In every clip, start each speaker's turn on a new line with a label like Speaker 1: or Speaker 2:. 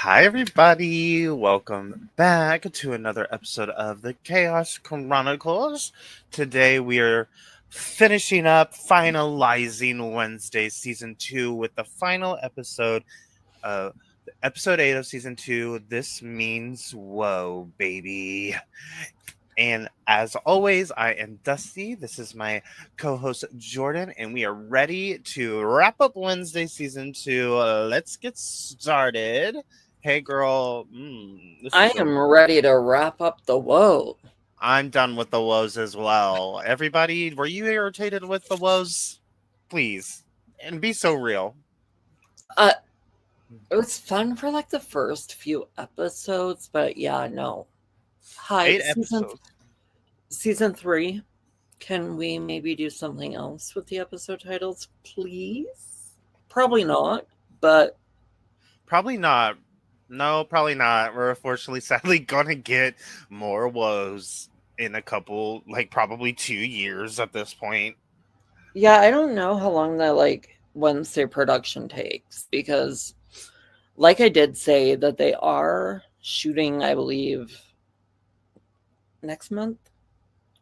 Speaker 1: Hi, everybody. Welcome back to another episode of the Chaos Chronicles. Today, we are finishing up, finalizing Wednesday season 2 with the final episode, episode 8 of season 2. This means whoa, baby. And as always, I am Dusty. This is my co-host Jordan, and we are ready to wrap up Wednesday season 2. Let's get started. Hey, girl.
Speaker 2: I am ready to wrap up the woe.
Speaker 1: I'm done with the woes as well. Everybody, were you irritated with the woes? Please, and be so real.
Speaker 2: Uh, it was fun for like the first few episodes, but yeah, no. Hi,
Speaker 1: 8 episodes.
Speaker 2: season 3. Can we maybe do something else with the episode titles, please? Probably not, but
Speaker 1: Probably not. No, probably not. We're unfortunately, sadly, gonna get more woes in a couple, like probably 2 years at this point.
Speaker 2: yeah, I don't know how long the Wednesday production takes because, like I did say, that they are shooting, I believe, next month.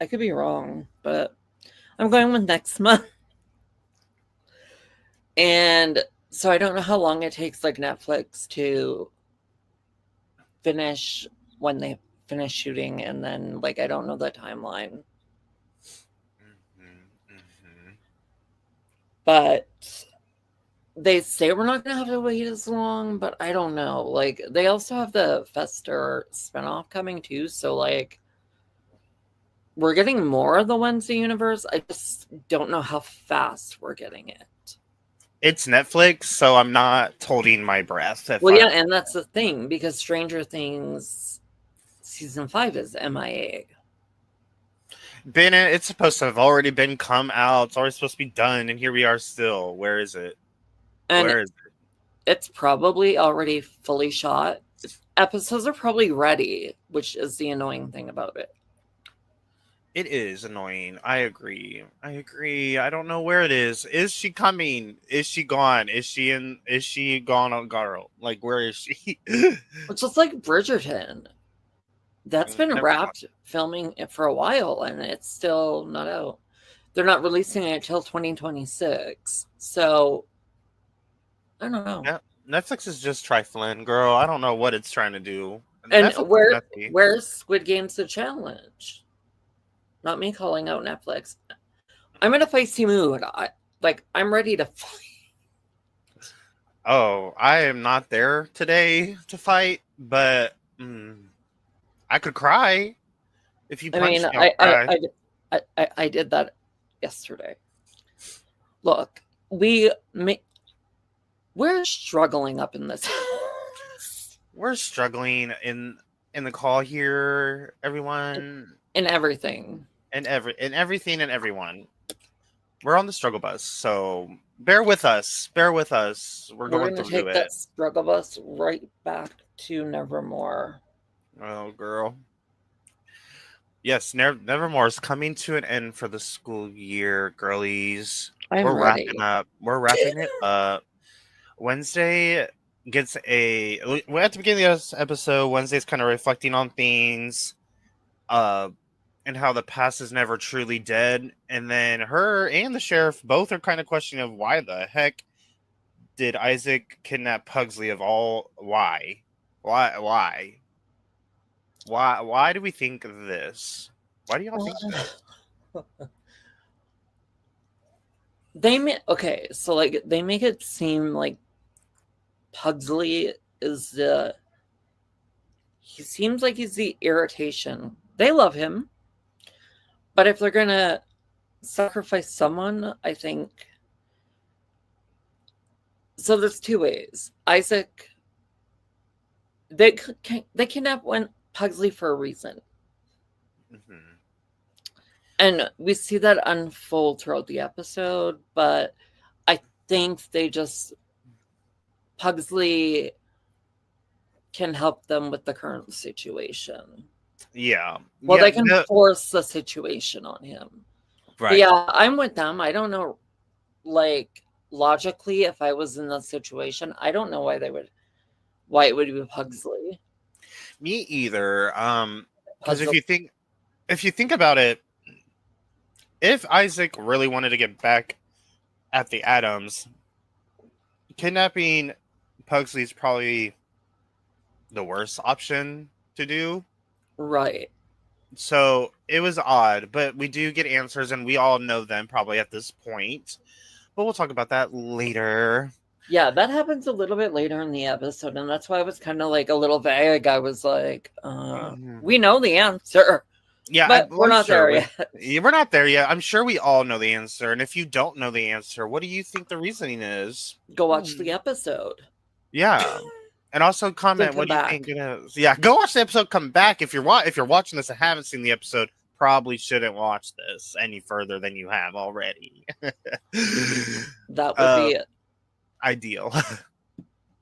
Speaker 2: I could be wrong, but I'm going with next month. And so I don't know how long it takes like Netflix to finish when they finish shooting, and then I don't know the timeline. But they say we're not gonna have to wait as long, but I don't know. Like they also have the Fester spinoff coming too, so we're getting more of the Wednesday universe. I just don't know how fast we're getting it.
Speaker 1: It's Netflix, so I'm not holding my breath.
Speaker 2: Yeah, and that's the thing because Stranger Things season 5 is MIA.
Speaker 1: It's supposed to have already been come out. It's already supposed to be done, and here we are still. Where is it?
Speaker 2: And
Speaker 1: Where is it?
Speaker 2: It's probably already fully shot. Episodes are probably ready, which is the annoying thing about it.
Speaker 1: It is annoying. I agree. I don't know where it is. Is she coming? Is she gone? Is she gone on girl? Like, where is she?
Speaker 2: It's just like Bridgerton. That's been wrapped filming it for a while, and it's still not out. They're not releasing it until 2026. So, I don't know.
Speaker 1: Yeah, Netflix is just trifling, girl. I don't know what it's trying to do.
Speaker 2: And where's Squid Game's The Challenge? Not me calling out Netflix. I'm in a feisty mood. I'm ready to fight.
Speaker 1: Oh, I am not there today to fight, but I could cry if you punch me.
Speaker 2: I did that yesterday. Look, we're struggling up in this.
Speaker 1: We're struggling in the call here, everyone.
Speaker 2: In everything.
Speaker 1: In everything and everyone. We're on the struggle bus, so bear with us. We're going to
Speaker 2: take that struggle bus right back to Nevermore.
Speaker 1: Oh, girl. Yes, Nevermore is coming to an end for the school year, girlies. We're
Speaker 2: ready.
Speaker 1: wrapping up. We're wrapping it up. Wednesday gets we're at the beginning of this episode. Wednesday's kind of reflecting on things. And how the past is never truly dead. And then her and the sheriff both are kind of questioning of why the heck did Isaac kidnap Pugsley of all? Why do we think this? Why do y'all think this?
Speaker 2: They make it seem like Pugsley is he seems like he's the irritation. They love him. But if they're going to sacrifice someone, I think... So there's two ways. Isaac... They kidnap Pugsley for a reason.
Speaker 1: Mm-hmm.
Speaker 2: And we see that unfold throughout the episode, but I think they just... Pugsley can help them with the current situation.
Speaker 1: Yeah.
Speaker 2: Well, they can force the situation on him.
Speaker 1: Right.
Speaker 2: But yeah, I'm with them. I don't know, logically, if I was in that situation, I don't know why why it would be Pugsley.
Speaker 1: Me either. Because
Speaker 2: Puzzle.
Speaker 1: if you think about it, if Isaac really wanted to get back at the Adams, kidnapping Pugsley is probably the worst option to do.
Speaker 2: Right.
Speaker 1: So it was odd, but we do get answers, and we all know them probably at this point. But we'll talk about that later.
Speaker 2: Yeah, that happens a little bit later in the episode, and that's why I was kind of like a little vague. I was like, we know the answer.
Speaker 1: Yeah,
Speaker 2: but we're not there yet.
Speaker 1: We're not there yet. I'm sure we all know the answer. And if you don't know the answer, what do you think the reasoning is?
Speaker 2: Go watch the episode.
Speaker 1: Yeah. And also comment what you think it is. Yeah, go watch the episode, come back. If you're watching this and haven't seen the episode, probably shouldn't watch this any further than you have already.
Speaker 2: That would be
Speaker 1: ideal.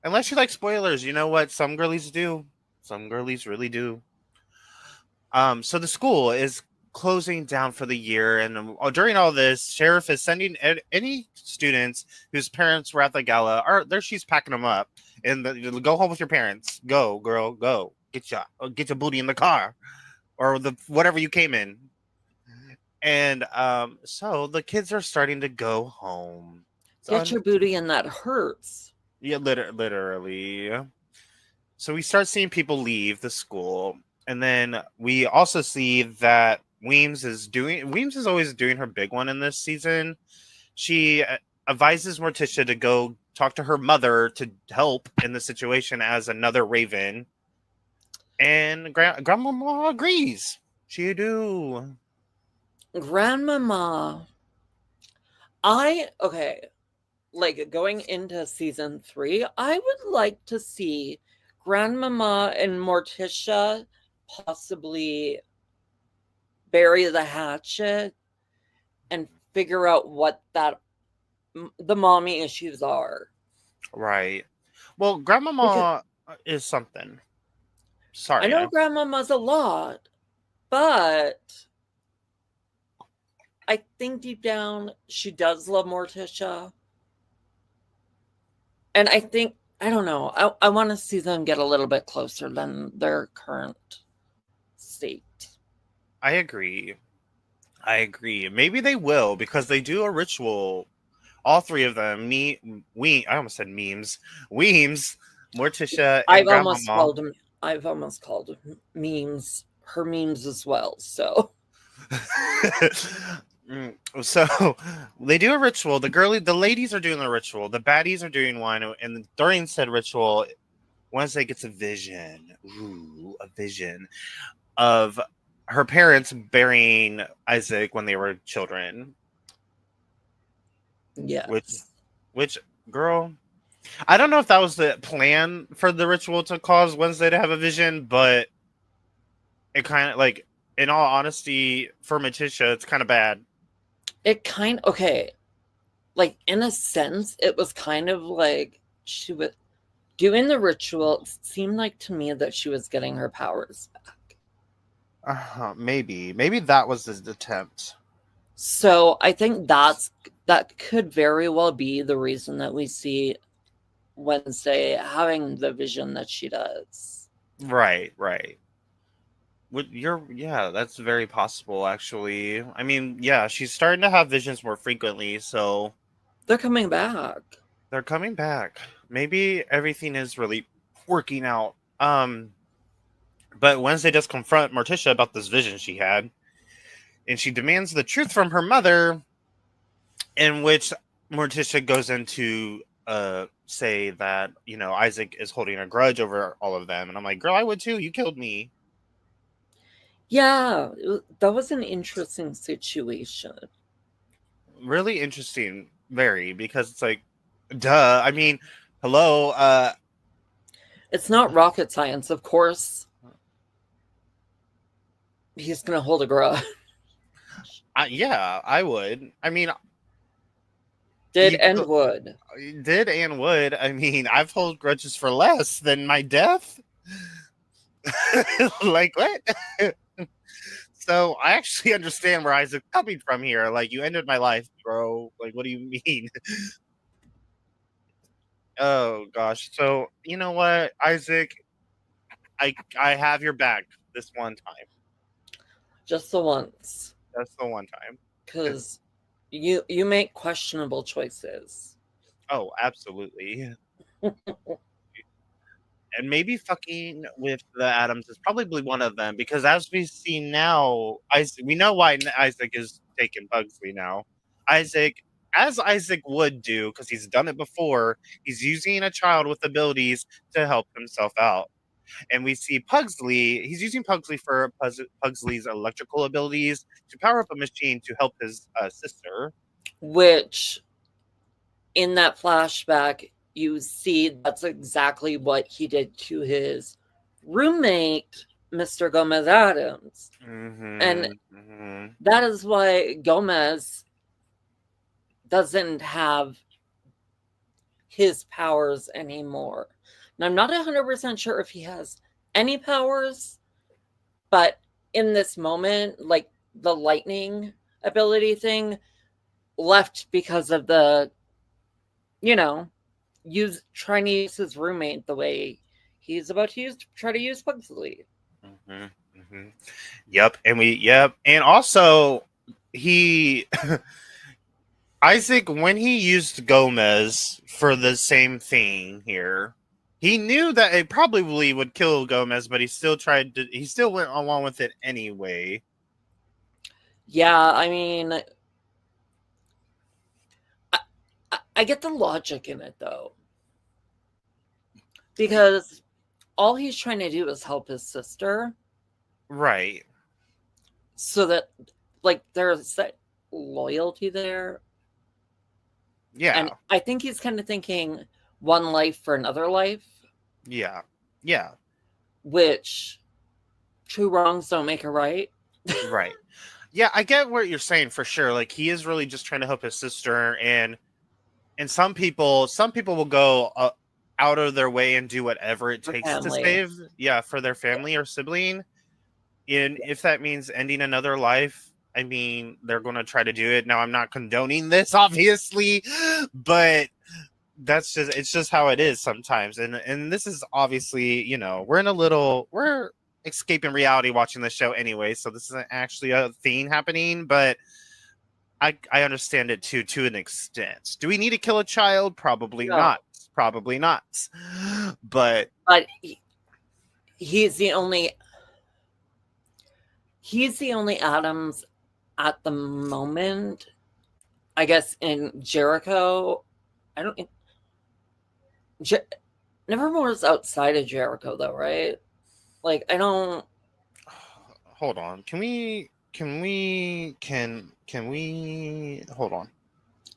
Speaker 1: Unless you like spoilers. You know what? Some girlies do. Some girlies really do. So the school is closing down for the year, and during all this, sheriff is sending any students whose parents were at the gala. Or there, she's packing them up, and go home with your parents. Go, girl, go. Get your booty in the car, or the whatever you came in. And so the kids are starting to go home.
Speaker 2: Get your booty in that hurts.
Speaker 1: Yeah, literally. So we start seeing people leave the school. And then we also see that Weems is always doing her big one in this season. She advises Morticia to go talk to her mother to help in the situation as another Raven. And Grandmama agrees. She do.
Speaker 2: Grandmama. Like going into season 3, I would like to see Grandmama and Morticia possibly bury the hatchet and figure out what the mommy issues are.
Speaker 1: Right. Well, Grandmama is something. Sorry.
Speaker 2: I know Grandmama's a lot, but I think deep down she does love Morticia. And I think, I don't know, I want to see them get a little bit closer than their current state.
Speaker 1: I agree. Maybe they will, because they do a ritual. All three of them. I almost said memes. Weems, Morticia, and Grandmama.
Speaker 2: I've almost called memes her memes as well. So.
Speaker 1: So they do a ritual. The ladies are doing the ritual. The baddies are doing one, and during said ritual, Wednesday gets a vision. Ooh, a vision of her parents burying Isaac when they were children.
Speaker 2: Yeah.
Speaker 1: Which girl? I don't know if that was the plan for the ritual to cause Wednesday to have a vision, but it kind of, like, in all honesty, for Morticia, it's kind of bad.
Speaker 2: Like, in a sense, it was kind of like she was doing the ritual. It seemed like to me that she was getting her powers back.
Speaker 1: Maybe that was his attempt.
Speaker 2: So I think that could very well be the reason that we see Wednesday having the vision that she does.
Speaker 1: Right. That's very possible, actually. I mean, yeah, she's starting to have visions more frequently, so
Speaker 2: they're coming back.
Speaker 1: Maybe everything is really working out. But Wednesday does confront Morticia about this vision she had, and she demands the truth from her mother, in which Morticia goes into say that, Isaac is holding a grudge over all of them. And I'm like, girl, I would too. You killed me.
Speaker 2: Yeah, that was an interesting situation.
Speaker 1: Really interesting, very, because it's like, duh. I mean, hello.
Speaker 2: It's not rocket science, of course. He's gonna hold a grudge.
Speaker 1: Yeah, I would. I mean,
Speaker 2: did and would.
Speaker 1: I mean, I've held grudges for less than my death. Like, what? So I actually understand where Isaac's coming from here. Like, you ended my life, bro. Like, what do you mean? Oh gosh. So you know what, Isaac, I have your back this one time.
Speaker 2: Just the once,
Speaker 1: That's the one time. 'Cause-
Speaker 2: because you make questionable choices.
Speaker 1: oh, absolutely. And maybe fucking with the Adams is probably one of them because as we see now, Isaac, we know why Isaac is taking Pugsley now. Isaac, as Isaac would do, because he's done it before, he's using a child with abilities to help himself out. And we see Pugsley, he's using Pugsley for Pugsley's electrical abilities to power up a machine to help his sister.
Speaker 2: Which, in that flashback, you see that's exactly what he did to his roommate, Mr. Gomez Adams. And that is why Gomez doesn't have his powers anymore. And I'm not 100% sure if he has any powers, but in this moment, like the lightning ability thing left because of the, trying to use his roommate the way he's about to try to use Pugsley.
Speaker 1: Yep, and also he Isaac, when he used Gomez for the same thing here, he knew that it probably would kill Gomez, but he still went along with it anyway.
Speaker 2: Yeah, I mean, I get the logic in it though, because all he's trying to do is help his sister,
Speaker 1: right?
Speaker 2: So that, like, there's that loyalty there.
Speaker 1: Yeah,
Speaker 2: and I think he's kind of thinking one life for another life.
Speaker 1: Yeah.
Speaker 2: Which, two wrongs don't make a right.
Speaker 1: Right. Yeah, I get what you're saying for sure. Like, he is really just trying to help his sister, and some people will go out of their way and do whatever it takes to save, for their family or sibling. And if that means ending another life, I mean, they're going to try to do it. Now, I'm not condoning this, obviously, but it's just how it is sometimes. And this is obviously, we're escaping reality watching the show anyway, so this isn't actually a thing happening, but I understand it too, to an extent. Do we need to kill a child? Probably not. But
Speaker 2: he's the only Adams at the moment, I guess, in Jericho. Nevermore is outside of Jericho though, right? Like, I don't.
Speaker 1: Hold on. Can we hold on?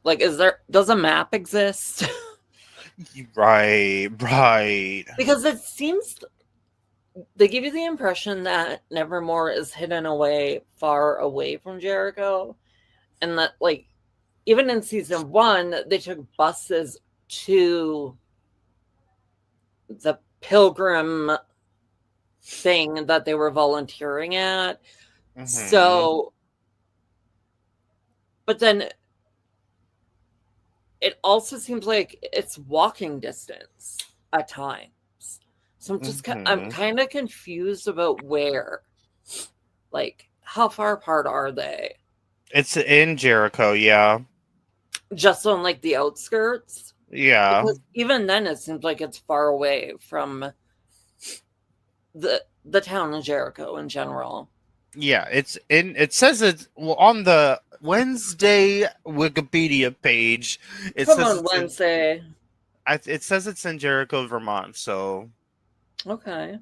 Speaker 1: Like,
Speaker 2: does a map exist?
Speaker 1: Right.
Speaker 2: Because it seems they give you the impression that Nevermore is hidden away, far away from Jericho, and that, like, even in season 1, they took buses to the pilgrim thing that they were volunteering at. So, but then it also seems like it's walking distance at times. So I'm kind of confused about where, like, how far apart are they?
Speaker 1: It's in Jericho, yeah.
Speaker 2: Just on, like, the outskirts?
Speaker 1: Yeah.
Speaker 2: Because even then, it seems like it's far away from the town of Jericho in general.
Speaker 1: Yeah, it says it's on the Wednesday Wikipedia page. It says it's in Jericho, Vermont. So,
Speaker 2: okay.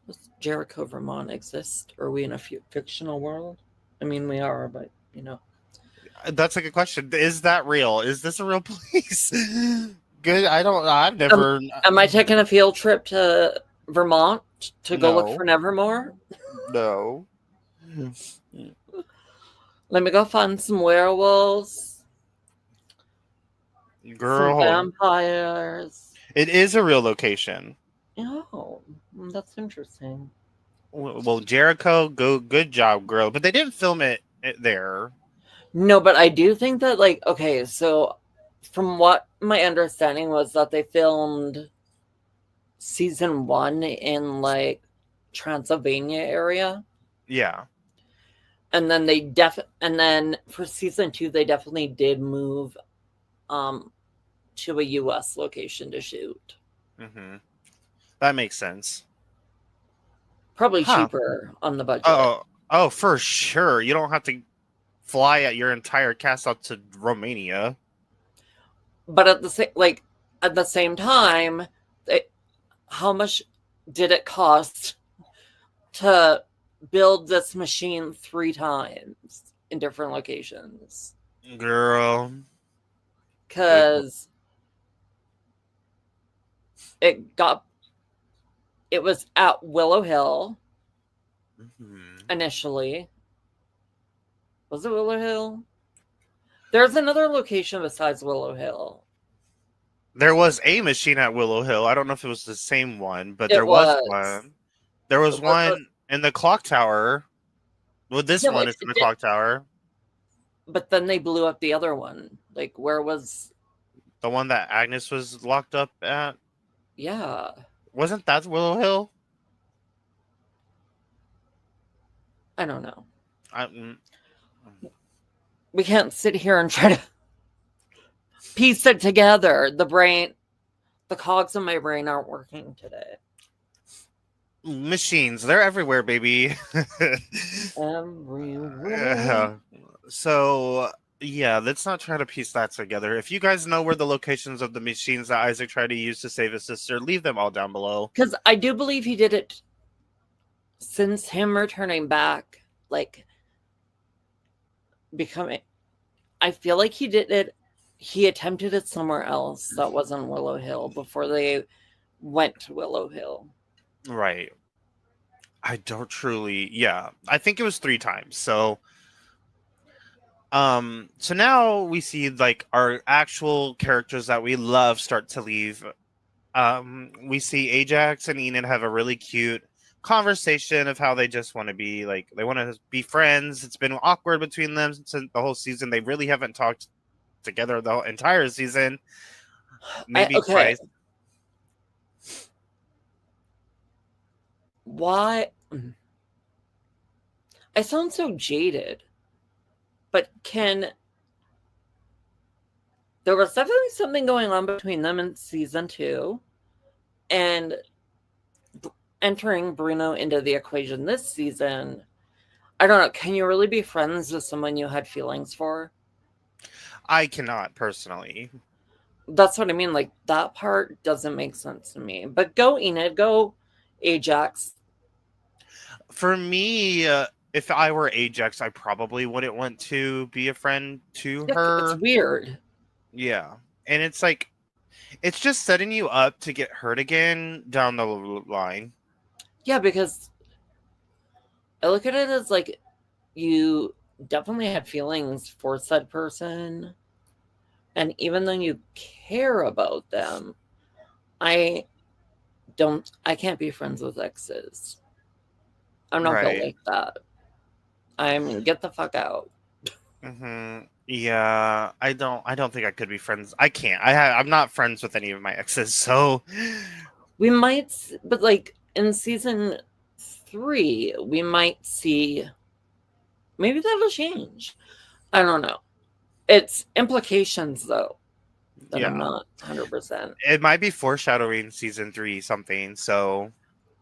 Speaker 2: Does Jericho, Vermont exist? Are we in a fictional world? I mean, we are, but
Speaker 1: that's a good question. Is that real? Is this a real place? Good. I've never.
Speaker 2: Am I taking a field trip to Vermont to go look for Nevermore?
Speaker 1: No.
Speaker 2: Let me go find some werewolves.
Speaker 1: Girl.
Speaker 2: Some vampires.
Speaker 1: It is a real location.
Speaker 2: Oh, that's interesting.
Speaker 1: Well, Jericho, good job, girl. But they didn't film it there.
Speaker 2: No, but I do think that, like, okay, so from what my understanding was that they filmed season 1 in like Transylvania area.
Speaker 1: Yeah.
Speaker 2: And then for season 2 they definitely did move to a US location to shoot.
Speaker 1: Mm-hmm. That makes sense.
Speaker 2: Probably
Speaker 1: Huh.
Speaker 2: cheaper on the budget.
Speaker 1: Oh, for sure. You don't have to fly at your entire cast out to Romania.
Speaker 2: But at the same time, how much did it cost to build this machine 3 times in different locations?
Speaker 1: Girl.
Speaker 2: Because it was at Willow Hill initially. Was it Willow Hill? There's another location besides Willow Hill.
Speaker 1: There was a machine at Willow Hill. I don't know if it was the same one, but
Speaker 2: It
Speaker 1: there was
Speaker 2: was.
Speaker 1: one. There was one in the clock tower. Well, this one is in the clock tower.
Speaker 2: But then they blew up the other one. Like, where was...
Speaker 1: The one that Agnes was locked up at?
Speaker 2: Yeah.
Speaker 1: Wasn't that Willow Hill?
Speaker 2: I don't know.
Speaker 1: Mm.
Speaker 2: We can't sit here and try to piece it together. The cogs in my brain aren't working today.
Speaker 1: Machines, they're everywhere, baby.
Speaker 2: Everywhere.
Speaker 1: So, yeah, let's not try to piece that together. If you guys know where the locations of the machines that Isaac tried to use to save his sister, leave them all down below.
Speaker 2: Because I do believe he did it since him returning back, like, becoming... I feel like he did it... He attempted it somewhere else that wasn't Willow Hill before they went to Willow Hill.
Speaker 1: Right. I don't truly... Yeah, I think it was 3 times, so... So now we see like our actual characters that we love start to leave. We see Ajax and Enid have a really cute conversation of how they just want to be like, they want to be friends. It's been awkward between them since the whole season. They really haven't talked together the entire season. Maybe twice.
Speaker 2: Why? I sound so jaded. But there was definitely something going on between them in season 2, and entering Bruno into the equation this season, I don't know, can you really be friends with someone you had feelings for?
Speaker 1: I cannot, personally.
Speaker 2: That's what I mean, like, that part doesn't make sense to me. But go Enid, go Ajax.
Speaker 1: For me, if I were Ajax, I probably wouldn't want to be a friend to her.
Speaker 2: It's weird.
Speaker 1: Yeah. And it's like, it's just setting you up to get hurt again down the line.
Speaker 2: Yeah, because I look at it as like, you definitely had feelings for said person. And even though you care about them, I can't be friends with exes. I'm not built like that. I mean, get the fuck out.
Speaker 1: Mm-hmm. Yeah, I don't think I could be friends. I can't. I'm not friends with any of my exes, so
Speaker 2: we might, but like in season 3, we might see. Maybe that'll change. I don't know. It's implications though that I'm not 100%.
Speaker 1: It might be foreshadowing season 3 something. So,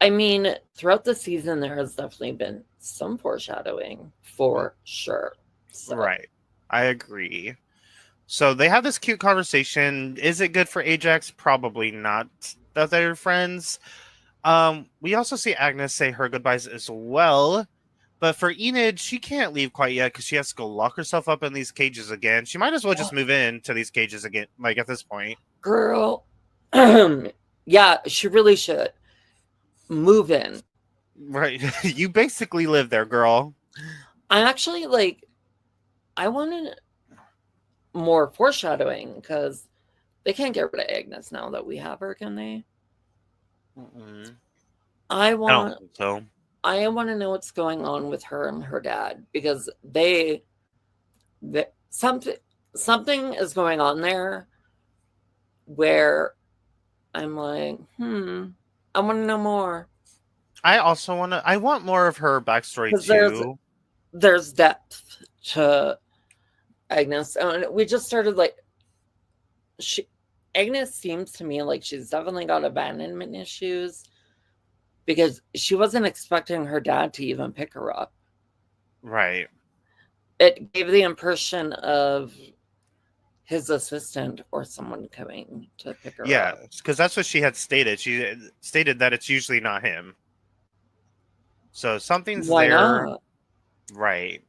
Speaker 2: I mean, throughout the season, there has definitely been some foreshadowing for sure. So.
Speaker 1: Right. I agree. So they have this cute conversation. Is it good for Ajax? Probably not that they're friends. We also see Agnes say her goodbyes as well. But for Enid, she can't leave quite yet because she has to go lock herself up in these cages again. She might as well just move into these cages again, like at this point.
Speaker 2: Girl. Yeah, she really should. Move in.
Speaker 1: Right. You basically live there, girl.
Speaker 2: I actually I wanted more foreshadowing because they can't get rid of Agnes now that we have her, can they?
Speaker 1: Mm-mm.
Speaker 2: I
Speaker 1: don't think so.
Speaker 2: I want to know what's going on with her and her dad because something is going on there where I'm like, I want to know more.
Speaker 1: I also I want more of her backstory
Speaker 2: Because
Speaker 1: too.
Speaker 2: there's depth to Agnes. And we just started like, Agnes seems to me like she's definitely got abandonment issues because she wasn't expecting her dad to even pick her up.
Speaker 1: Right.
Speaker 2: It gave the impression of his assistant or someone coming to pick her
Speaker 1: Yeah,
Speaker 2: up.
Speaker 1: because that's what she had stated. She stated that it's usually not him. So something's
Speaker 2: Why
Speaker 1: there.
Speaker 2: not?
Speaker 1: Right.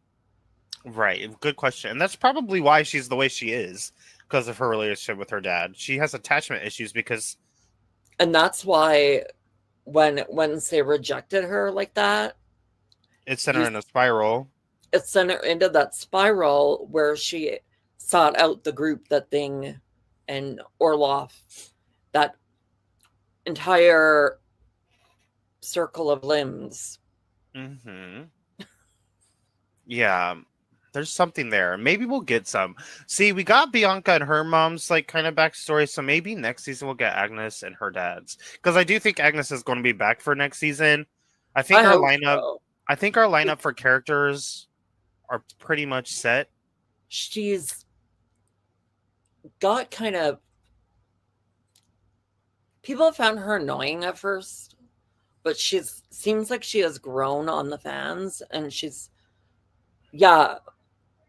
Speaker 1: Right. Good question. And that's probably why she's the way she is, because of her relationship with her dad. She has attachment issues because
Speaker 2: And that's why when Wednesday rejected her like that,
Speaker 1: it sent her
Speaker 2: you
Speaker 1: in a spiral.
Speaker 2: it sent her into that spiral where she sought out the group, that thing, and Orloff, that entire circle of limbs.
Speaker 1: Mm-hmm. Yeah. There's something there. Maybe we'll get some. See, we got Bianca and her mom's like kind of backstory, so maybe next season we'll get Agnes and her dad's. Because I do think Agnes is going to be back for next season. I think
Speaker 2: I
Speaker 1: our
Speaker 2: hope
Speaker 1: lineup
Speaker 2: so.
Speaker 1: I think our lineup for characters are pretty much set.
Speaker 2: She's got kind of, people have found her annoying at first, but she's seems like she has grown on the fans, and yeah,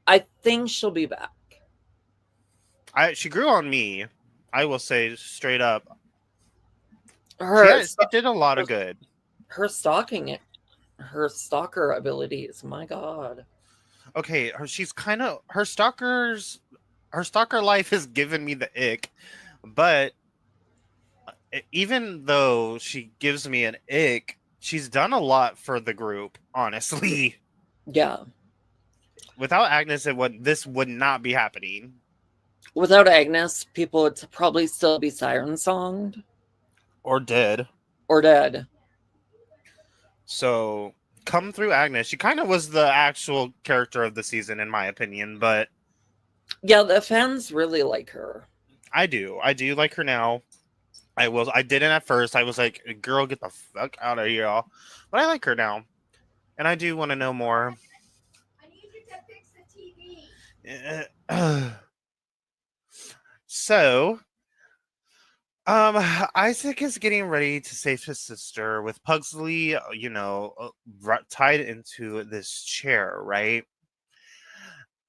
Speaker 2: I think she'll be back.
Speaker 1: She grew on me. I will say straight up.
Speaker 2: Her
Speaker 1: She did a lot of good.
Speaker 2: her stalking, her stalker abilities, my god.
Speaker 1: Okay, she's kind of her stalker life has given me the ick, but even though she gives me an ick, she's done a lot for the group, honestly.
Speaker 2: Yeah.
Speaker 1: Without Agnes, this would not be happening.
Speaker 2: Without Agnes, people would probably still be siren songed
Speaker 1: Or dead.
Speaker 2: or dead.
Speaker 1: So come through Agnes. She kind of was the actual character of the season, in my opinion, but
Speaker 2: Yeah, the fans really like her.
Speaker 1: I do like her now. I didn't at first. I was like, girl, get the fuck out of here, y'all. But I like her now. And I do want to know more.
Speaker 3: I need you to fix the TV.
Speaker 1: So, Isaac is getting ready to save his sister with Pugsley, tied into this chair, right?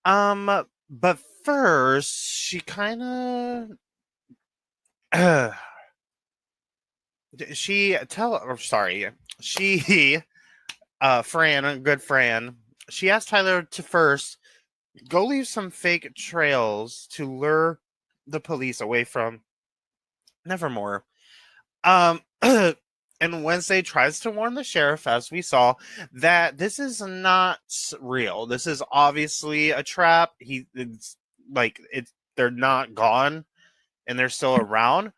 Speaker 1: But first, she kind of she Fran, good Fran, she asked Tyler to first go leave some fake trails to lure the police away from Nevermore. Um and Wednesday tries to warn the sheriff, as we saw, that this is not real. This is obviously a trap. They're not gone and they're still around.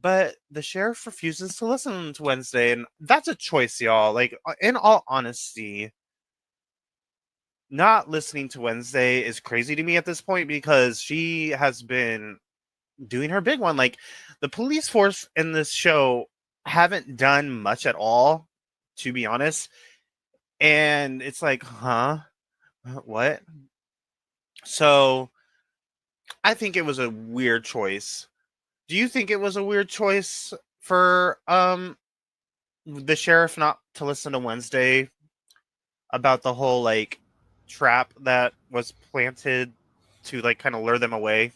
Speaker 1: But the sheriff refuses to listen to Wednesday, and that's a choice, y'all. Like, in all honesty, not listening to Wednesday is crazy to me at this point because she has been doing her big one. Like, the police force in this show haven't done much at all, to be honest. And it's like, huh? What? So, I think it was a weird choice. Do you think it was a weird choice for the sheriff not to listen to Wednesday about the whole like trap that was planted to like kind of lure them away?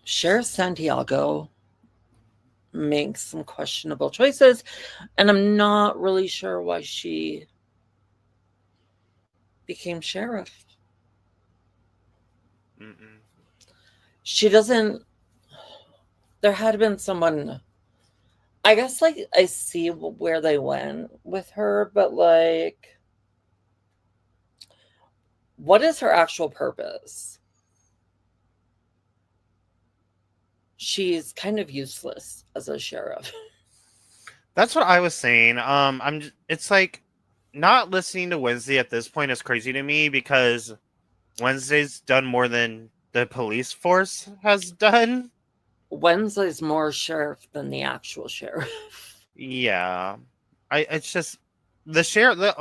Speaker 2: Sheriff Santiago makes some questionable choices, and I'm not really sure why she became sheriff.
Speaker 1: Mm-mm.
Speaker 2: She doesn't. There had been someone. I guess like I see where they went with her, but like, what is her actual purpose? She's kind of useless as a sheriff.
Speaker 1: That's what I was saying. It's like not listening to Wednesday at this point is crazy to me because Wednesday's done more than the police force has done.
Speaker 2: Wednesday's more sheriff than the actual sheriff.
Speaker 1: Yeah, it's just the sheriff.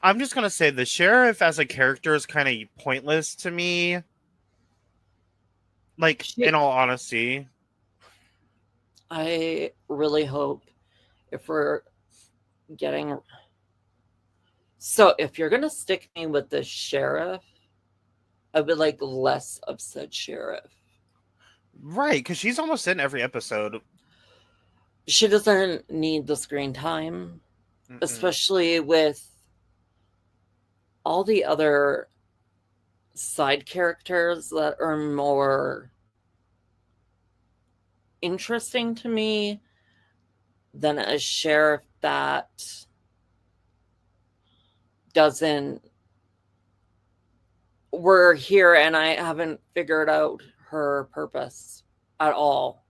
Speaker 1: I'm just gonna say the sheriff as a character is kind of pointless to me. Like, in all honesty,
Speaker 2: I really hope if we're getting. So if you're gonna stick me with the sheriff, I would like less of said sheriff.
Speaker 1: right? Because she's almost in every episode.
Speaker 2: She doesn't need the screen time, especially with all the other side characters that are more interesting to me than a sheriff that doesn't. We're here and I haven't figured out her purpose at all.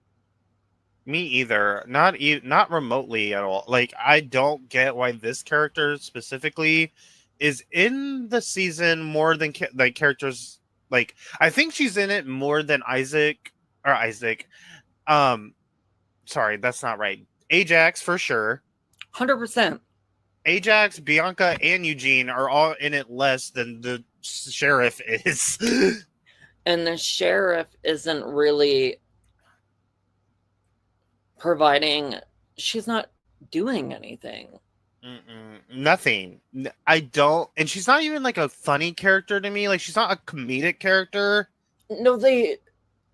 Speaker 1: Me either. Not remotely at all. Like, I don't get why this character specifically is in the season more than like characters. Like, I think she's in it more than Isaac. Sorry, that's not right. Ajax for sure.
Speaker 2: 100%.
Speaker 1: Ajax, Bianca, and Eugene are all in it less than the sheriff is.
Speaker 2: And the sheriff isn't really providing. She's not doing anything.
Speaker 1: Nothing. I don't. And she's not even like a funny character to me. Like, she's not a comedic character.
Speaker 2: No, they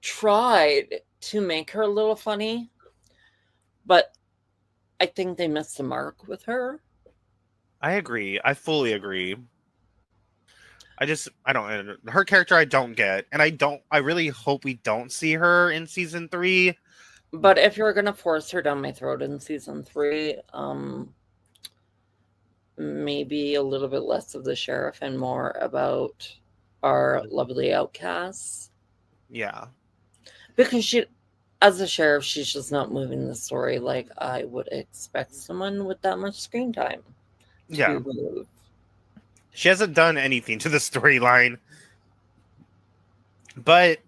Speaker 2: tried to make her a little funny, but I think they missed the mark with her.
Speaker 1: I agree. I fully agree. I don't. Her character I don't get. And I really hope we don't see her in season 3.
Speaker 2: But if you're going to force her down my throat in season 3, maybe a little bit less of the sheriff and more about our lovely outcasts.
Speaker 1: Yeah.
Speaker 2: Because she, as a sheriff, she's just not moving the story like I would expect someone with that much screen time to move.
Speaker 1: She hasn't done anything to the storyline. But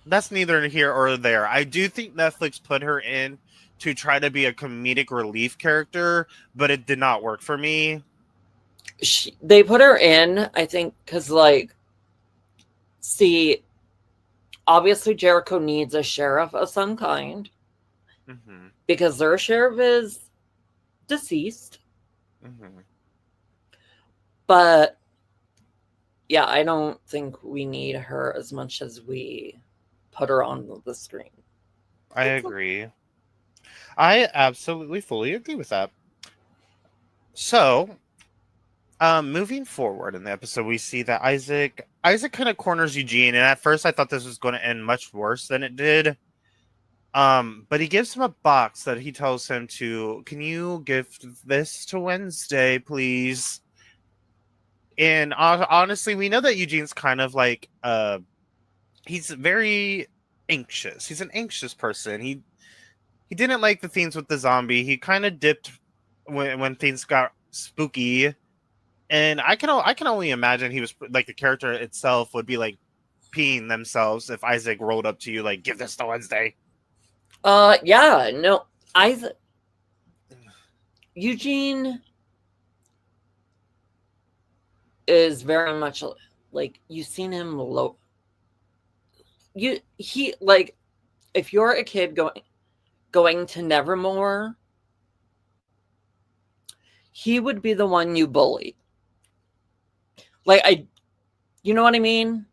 Speaker 1: that's neither here or there. I do think Netflix put her in to try to be a comedic relief character, but it did not work for me.
Speaker 2: They put her in, I think, because, like, see, obviously Jericho needs a sheriff of some kind because their sheriff is deceased. But yeah, I don't think we need her as much as we put her on the screen.
Speaker 1: I agree. I absolutely fully agree with that. So, moving forward in the episode, we see that Isaac kind of corners Eugene, and at first I thought this was going to end much worse than it did. But he gives him a box that he tells him to, can you gift this to Wednesday, please? And honestly, we know that Eugene's kind of like, he's very anxious. He's an anxious person. He didn't like the things with the zombie. He kind of dipped when things got spooky. And I can only imagine he was like the character itself would be like peeing themselves if Isaac rolled up to you like, give this to Wednesday.
Speaker 2: Yeah, no, Eugene is very much like, you've seen him low. He like, if you're a kid going to Nevermore, he would be the one you bully. Like, you know what I mean?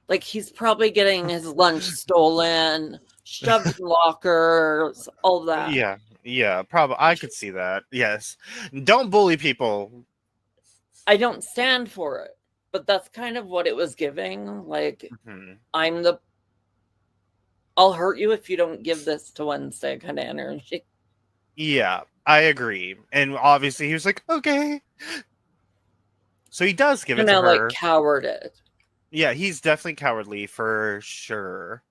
Speaker 2: Like, he's probably getting his lunch stolen, shoved in lockers, all that.
Speaker 1: Yeah, probably. I could see that. Yes. Don't bully people.
Speaker 2: I don't stand for it, but that's kind of what it was giving. Like, I'll hurt you if you don't give this to Wednesday kind of energy.
Speaker 1: Yeah, I agree. And obviously he was like, okay. So he does give it to her.
Speaker 2: Like, cowarded.
Speaker 1: Yeah, he's definitely cowardly for sure.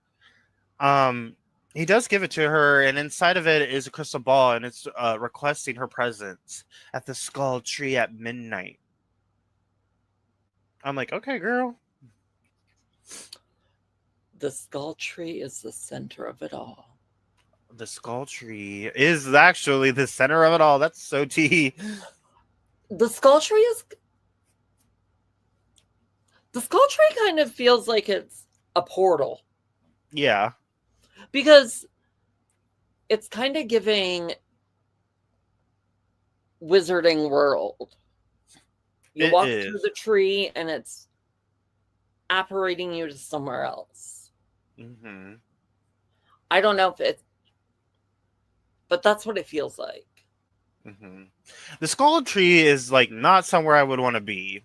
Speaker 1: He does give it to her, and inside of it is a crystal ball, and it's requesting her presence at the skull tree at midnight. I'm like, okay, girl.
Speaker 2: The skull tree is the center of it all.
Speaker 1: The skull tree is actually the center of it all. That's so tea.
Speaker 2: The skull tree kind of feels like it's a portal.
Speaker 1: Yeah.
Speaker 2: Because it's kind of giving Wizarding World. You walk through the tree and it's apparating you to somewhere else.
Speaker 1: Mm-hmm.
Speaker 2: I don't know if it's, but that's what it feels like.
Speaker 1: Mm-hmm. The skull tree is like not somewhere I would want to be.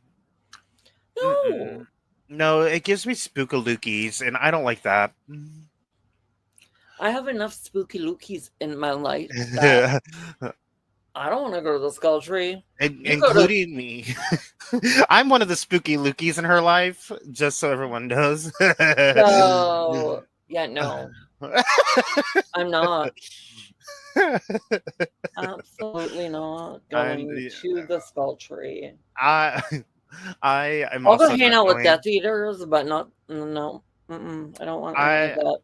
Speaker 2: No.
Speaker 1: Mm-mm. No, it gives me spookalookies, and I don't like that.
Speaker 2: I have enough spooky lookies in my life that I don't want to go to the skull tree.
Speaker 1: Including me. I'm one of the spooky lookies in her life, just so everyone knows.
Speaker 2: No. Yeah, no. I'm not. Absolutely not going to the skull tree.
Speaker 1: I'm
Speaker 2: I'll go hang out with Death Eaters, but not, no. I don't want any of that.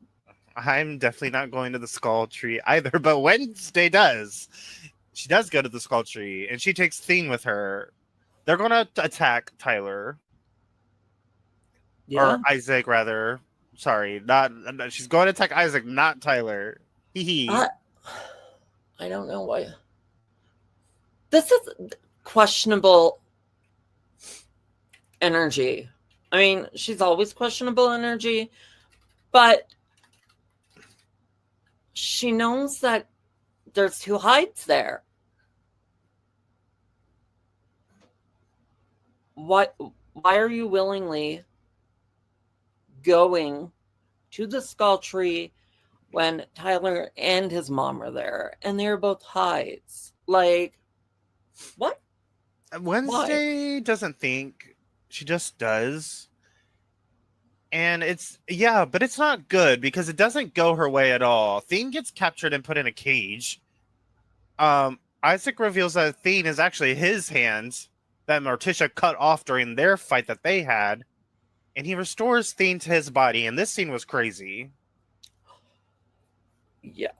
Speaker 1: I'm definitely not going to the skull tree either, but Wednesday does. She does go to the skull tree, and she takes Thing with her. They're going to attack Tyler.
Speaker 2: Yeah.
Speaker 1: Or Isaac, rather. Sorry, not. She's going to attack Isaac, not Tyler.
Speaker 2: I don't know why. This is questionable energy. I mean, she's always questionable energy, but she knows that there's two hides there. Why are you willingly going to the skull tree when Tyler and his mom are there and they're both hides? Like, what?
Speaker 1: Wednesday doesn't think. She just does. And but it's not good because it doesn't go her way at all. Thing gets captured and put in a cage. Isaac reveals that Thing is actually his hand that Morticia cut off during their fight that they had. And he restores Thing to his body. And this scene was crazy.
Speaker 2: Yeah.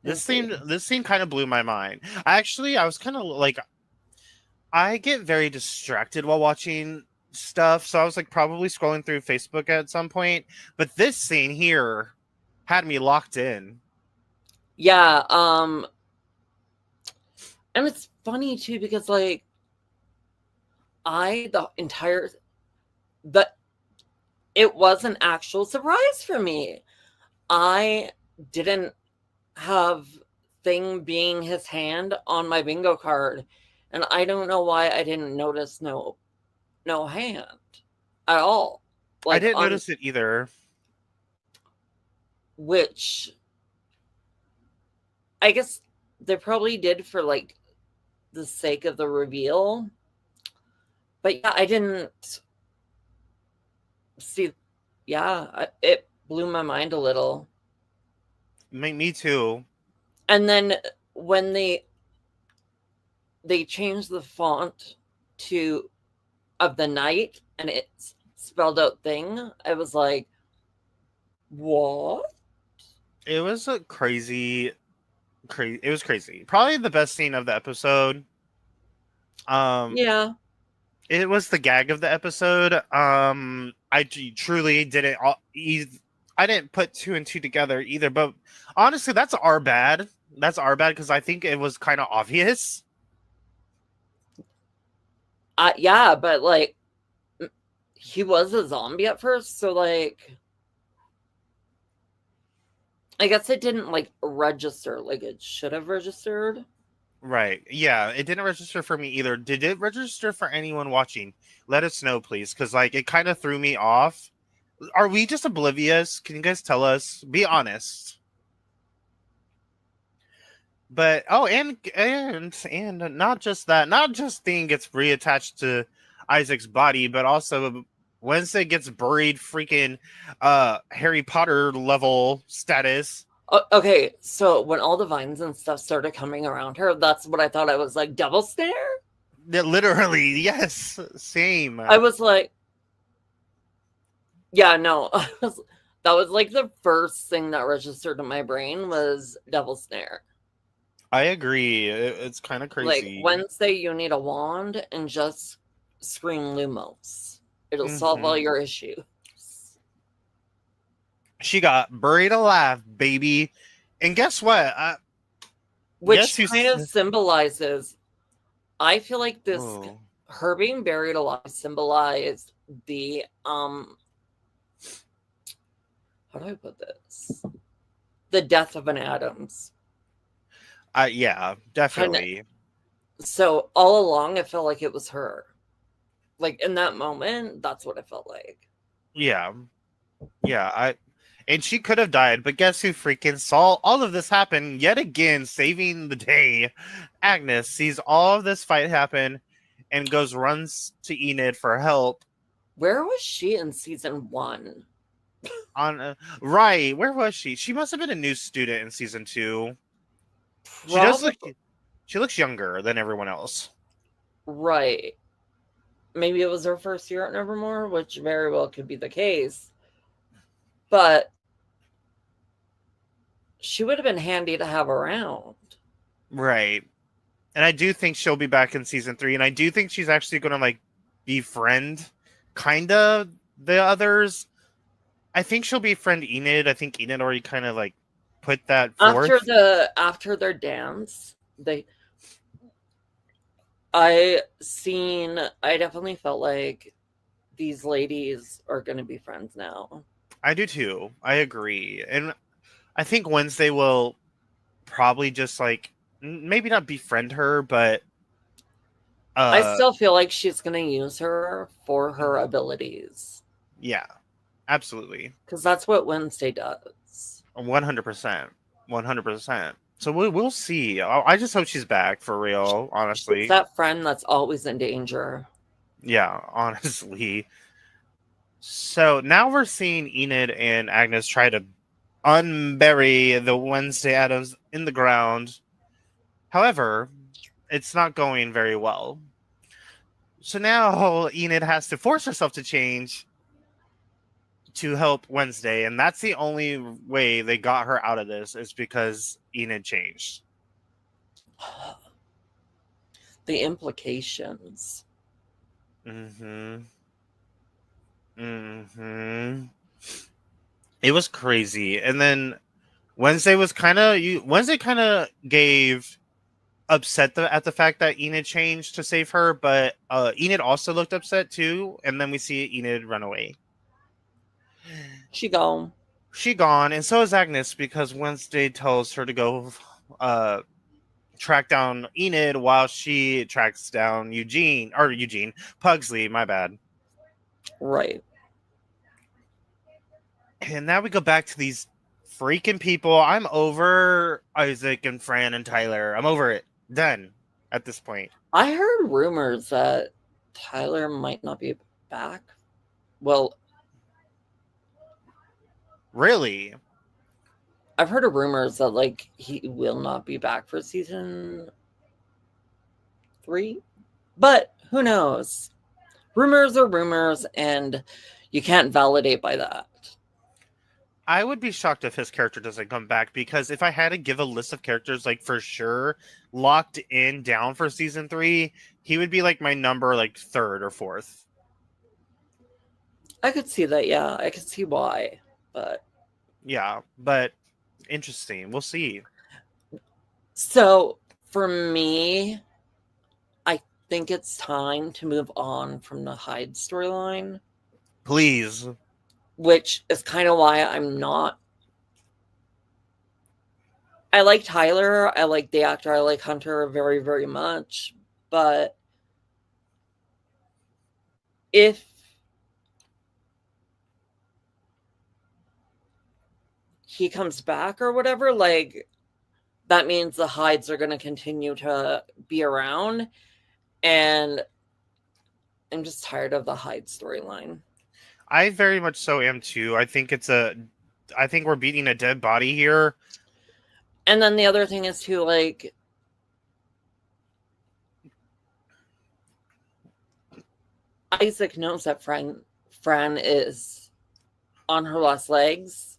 Speaker 1: This scene kind of blew my mind. I was kind of like, I get very distracted while watching stuff, so I was like probably scrolling through Facebook at some point, but this scene here had me locked in.
Speaker 2: Yeah, and it's funny too because like it was an actual surprise for me. I didn't have Thing being his hand on my bingo card, and I don't know why I didn't notice no hand at all.
Speaker 1: Like, I didn't notice it either.
Speaker 2: Which I guess they probably did for like the sake of the reveal. But yeah, I didn't see. Yeah, it blew my mind a little.
Speaker 1: Me too.
Speaker 2: And then when they changed the font of the night and it's spelled out Thing, I was like, what?
Speaker 1: It was a crazy. It was crazy. Probably the best scene of the episode.
Speaker 2: Yeah.
Speaker 1: It was the gag of the episode. I truly didn't. I didn't put two and two together either. But honestly, that's our bad. That's our bad because I think it was kind of obvious.
Speaker 2: Yeah, but like he was a zombie at first, so like I guess it didn't like register like it should have registered.
Speaker 1: Right. Yeah, it didn't register for me either. Did it register for anyone watching? Let us know, please, because like it kind of threw me off. Are we just oblivious? Can you guys tell us? Be honest. But and not just that, not just Thing gets reattached to Isaac's body, but also Wednesday gets buried freaking Harry Potter level status.
Speaker 2: Okay, so when all the vines and stuff started coming around her, that's what I thought. I was like, double stare?
Speaker 1: Literally, yes, same.
Speaker 2: I was like, Yeah, no. That was like the first thing that registered in my brain was Devil Snare.
Speaker 1: I agree. It's kind of
Speaker 2: Like
Speaker 1: crazy.
Speaker 2: Wednesday, you need a wand and just scream Lumos. It'll solve all
Speaker 1: Hmm.
Speaker 2: your issues.
Speaker 1: She got buried alive, baby. And guess what? Guess
Speaker 2: Which kind
Speaker 1: who's?
Speaker 2: of symbolizes, I feel like this,
Speaker 1: Oh,
Speaker 2: her being buried alive symbolized the, how do I put this? The death of an Adams.
Speaker 1: yeah,
Speaker 2: Kind of,
Speaker 1: definitely.
Speaker 2: so all along, it felt like it was her. Like in that moment, that's what it felt like.
Speaker 1: Yeah, yeah. And she could have died, but guess who freaking saw all of this happen yet again, saving the day? Agnes sees all of this fight happen and runs to Enid for help.
Speaker 2: Where was she in season 1?
Speaker 1: Right, where was she? She must have been a new student in season 2. She does
Speaker 2: Probably.
Speaker 1: look. She looks younger than everyone else.
Speaker 2: Right. Maybe it was her first year at Nevermore, which very well could be the case. But she would have been handy to have around.
Speaker 1: Right. And I do think she'll be back in season 3, and I do think she's actually going to like befriend kind of the others. I think she'll befriend Enid. I think Enid already kind of like put that forth.
Speaker 2: After their dance, I definitely felt like these ladies are going to be friends now.
Speaker 1: I do too. I agree. And I think Wednesday will probably just like maybe not befriend her, but
Speaker 2: I still feel like she's going to use her for her abilities.
Speaker 1: Yeah, absolutely.
Speaker 2: Because that's what Wednesday does.
Speaker 1: 100%. 100%. So we'll see. I just hope she's back for real, honestly.
Speaker 2: She's that friend that's always in danger.
Speaker 1: Yeah, honestly. So now we're seeing Enid and Agnes try to unbury the Wednesday Addams in the ground. However, it's not going very well. So now Enid has to force herself to change to help Wednesday, and that's the only way they got her out of this is because Enid changed.
Speaker 2: The implications.
Speaker 1: Mm-hmm. Mm-hmm. It was crazy. And then Wednesday kind of gave upset at the fact that Enid changed to save her, but Enid also looked upset too, and then we see Enid run away.
Speaker 2: She gone.
Speaker 1: She gone, and so is Agnes because Wednesday tells her to go track down Enid while she tracks down Eugene Pugsley, my bad.
Speaker 2: Right.
Speaker 1: And now we go back to these freaking people. I'm over Isaac and Fran and Tyler. I'm over it. Done at this point.
Speaker 2: I heard rumors that Tyler might not be back. Well,
Speaker 1: really?
Speaker 2: I've heard of rumors that like he will not be back for season 3, but who knows? Rumors are rumors, and you can't validate by that.
Speaker 1: I would be shocked if his character doesn't come back because if I had to give a list of characters like for sure locked in down for season 3, he would be like my number like 3rd or 4th.
Speaker 2: I could see that, yeah. I could see why, but
Speaker 1: yeah, but interesting. We'll see.
Speaker 2: So for me, I think it's time to move on from the Hyde storyline.
Speaker 1: Please.
Speaker 2: Which is kind of why I'm not. I like Tyler. I like the actor. I like Hunter very, very much. But if he comes back or whatever, like, that means the Hydes are going to continue to be around. And I'm just tired of the Hyde storyline.
Speaker 1: I very much so am too. I think we're beating a dead body here.
Speaker 2: And then the other thing is too, like, Isaac knows that Fran is on her last legs.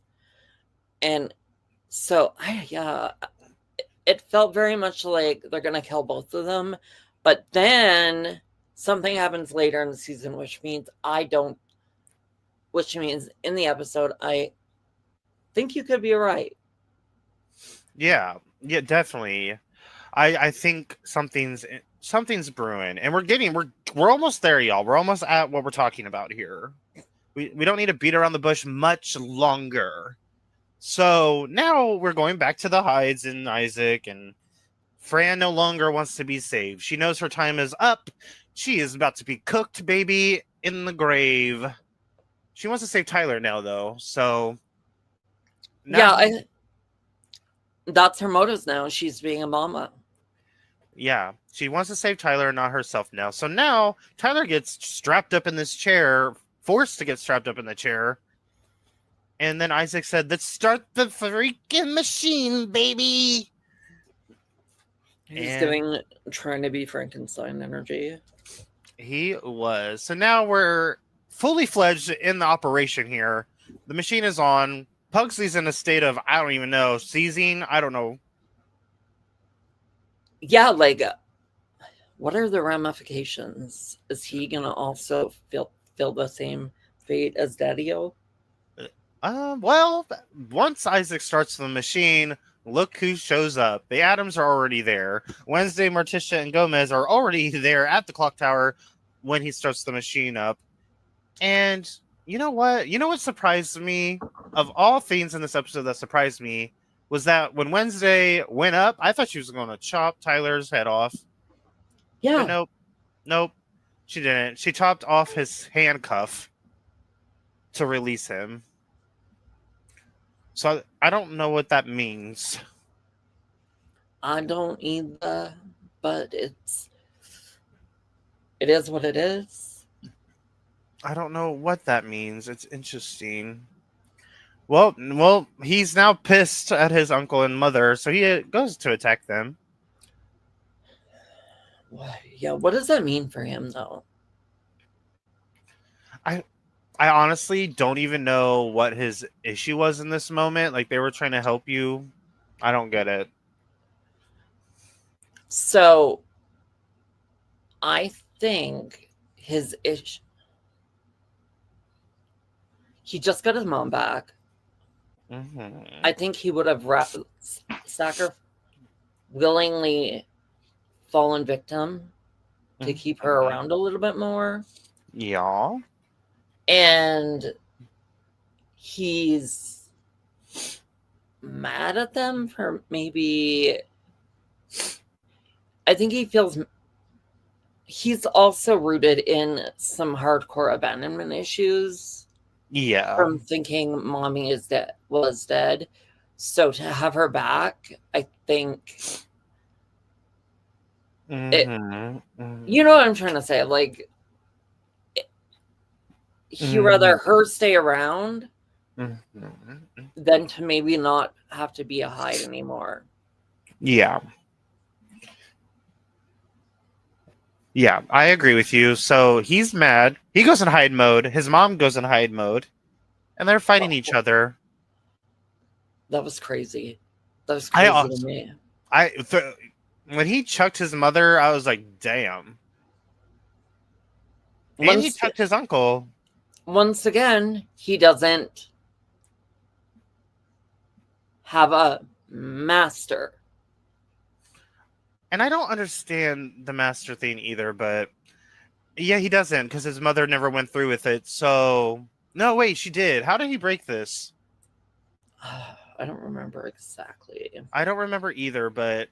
Speaker 2: And so, it felt very much like they're going to kill both of them. But then something happens later in the season, which means in the episode, I think you could be right.
Speaker 1: Yeah, definitely. I think something's brewing, and we're almost there, y'all. We're almost at what we're talking about here. We don't need to beat around the bush much longer. So now we're going back to the Hydes and Isaac, and Fran no longer wants to be saved. She knows her time is up. She is about to be cooked, baby, in the grave. She wants to save Tyler now, though. So now,
Speaker 2: that's her motives now. She's being a mama.
Speaker 1: yeah, she wants to save Tyler, not herself now. So now Tyler gets strapped up in this chair, forced to get strapped up in the chair. And then Isaac said, "Let's start the freaking machine, baby."
Speaker 2: He's trying to be Frankenstein energy.
Speaker 1: He was. So now we're fully fledged in the operation here. The machine is on. Pugsley's in a state of, I don't even know, seizing. I don't know.
Speaker 2: Yeah, like, what are the ramifications? Is he going to also feel the same fate as Daddy-O?
Speaker 1: Well, once Isaac starts the machine, look who shows up. The Adams are already there. Wednesday, Morticia, and Gomez are already there at the clock tower when he starts the machine up. And you know what? You know what surprised me? Of all things in this episode that surprised me was that when Wednesday went up, I thought she was going to chop Tyler's head off.
Speaker 2: Yeah.
Speaker 1: But nope. She didn't. She chopped off his handcuff to release him. So I don't know what that means.
Speaker 2: I don't either, but it is what it is.
Speaker 1: I don't know what that means. It's interesting. Well, he's now pissed at his uncle and mother, so he goes to attack them.
Speaker 2: Yeah, what does that mean for him, though?
Speaker 1: I honestly don't even know what his issue was in this moment. Like, they were trying to help you. I don't get it.
Speaker 2: So, I think his issue... He just got his mom back.
Speaker 1: Mm-hmm.
Speaker 2: I think he would have willingly fallen victim to keep her around a little bit more.
Speaker 1: Yeah.
Speaker 2: And he's mad at them for maybe... I think he feels... He's also rooted in some hardcore abandonment issues.
Speaker 1: Yeah.
Speaker 2: From thinking mommy was dead. So to have her back, I think... You know what I'm trying to say? Like, he'd rather her stay around than to maybe not have to be a Hyde anymore.
Speaker 1: Yeah. Yeah, I agree with you. So he's mad. He goes in Hyde mode. His mom goes in Hyde mode. And they're fighting each other.
Speaker 2: That was crazy. That was crazy to me.
Speaker 1: When he chucked his mother, I was like, damn. And he chucked his uncle.
Speaker 2: Once again, he doesn't have a master.
Speaker 1: And I don't understand the master thing either, but yeah, he doesn't, because his mother never went through with it. So, no, wait, she did. How did he break this?
Speaker 2: I don't remember exactly.
Speaker 1: I don't remember either, but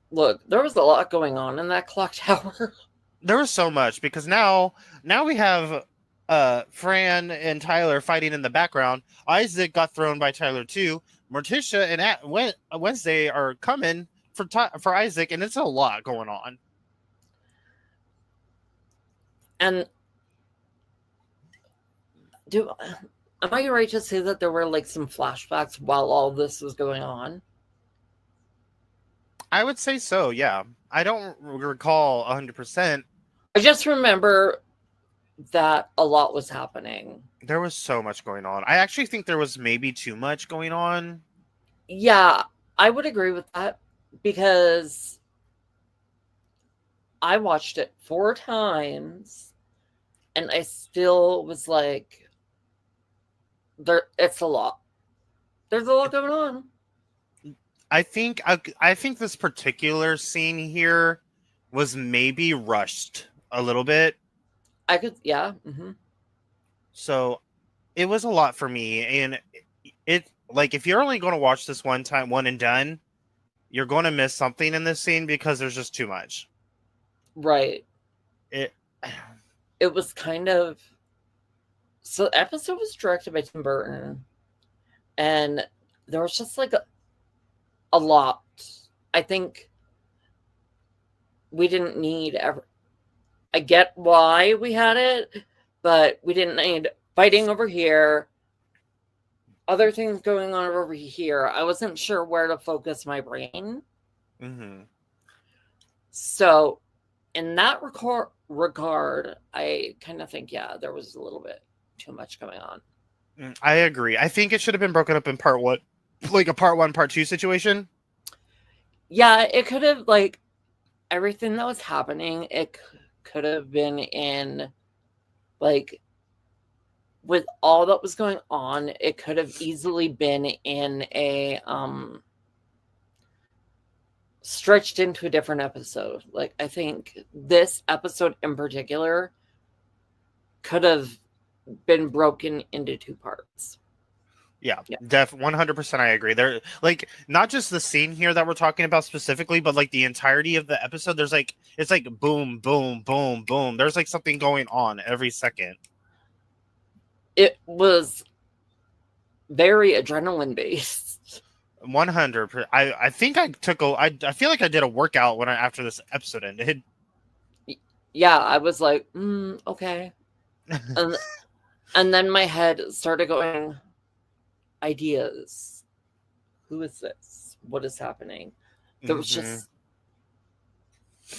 Speaker 2: Look, there was a lot going on in that clock tower.
Speaker 1: There was so much, because now we have Fran and Tyler fighting in the background. Isaac got thrown by Tyler too. Morticia and Wednesday are coming for Isaac, and it's a lot going on.
Speaker 2: And am I right to say that there were like some flashbacks while all this was going on?
Speaker 1: I would say so, yeah. I don't recall 100%.
Speaker 2: I just remember that a lot was happening.
Speaker 1: There was so much going on. I actually think there was maybe too much going on.
Speaker 2: Yeah, I would agree with that because I watched it 4 times and I still was like, it's a lot. There's a lot going on.
Speaker 1: I think this particular scene here was maybe rushed a little bit.
Speaker 2: I could, yeah. Mm-hmm.
Speaker 1: So it was a lot for me. And it, like, if you're only going to watch this one time, one and done, you're going to miss something in this scene because there's just too much.
Speaker 2: Right.
Speaker 1: It
Speaker 2: was kind of, so the episode was directed by Tim Burton, and there was just like a lot. I think we didn't need ever. I get why we had it, but we didn't need fighting over here, other things going on over here. I wasn't sure where to focus my brain.
Speaker 1: Mm-hmm.
Speaker 2: So in that regard, I kind of think, yeah, there was a little bit too much going on.
Speaker 1: I agree. I think it should have been broken up in part one, like a part 1, part 2 situation.
Speaker 2: Yeah, it could have, like, everything that was happening, it could have been in, like, with all that was going on, it could have easily been in a, stretched into a different episode. Like, I think this episode in particular could have been broken into 2 parts.
Speaker 1: Yeah. 100% I agree. There, like, not just the scene here that we're talking about specifically, but like the entirety of the episode, there's like, it's like boom, boom, boom, boom. There's like something going on every second.
Speaker 2: It was very adrenaline based.
Speaker 1: 100%. I think I took I feel like I did a workout after this episode ended.
Speaker 2: Yeah, I was like, okay. And then my head started going, ideas. Who is this? What is happening? There was just,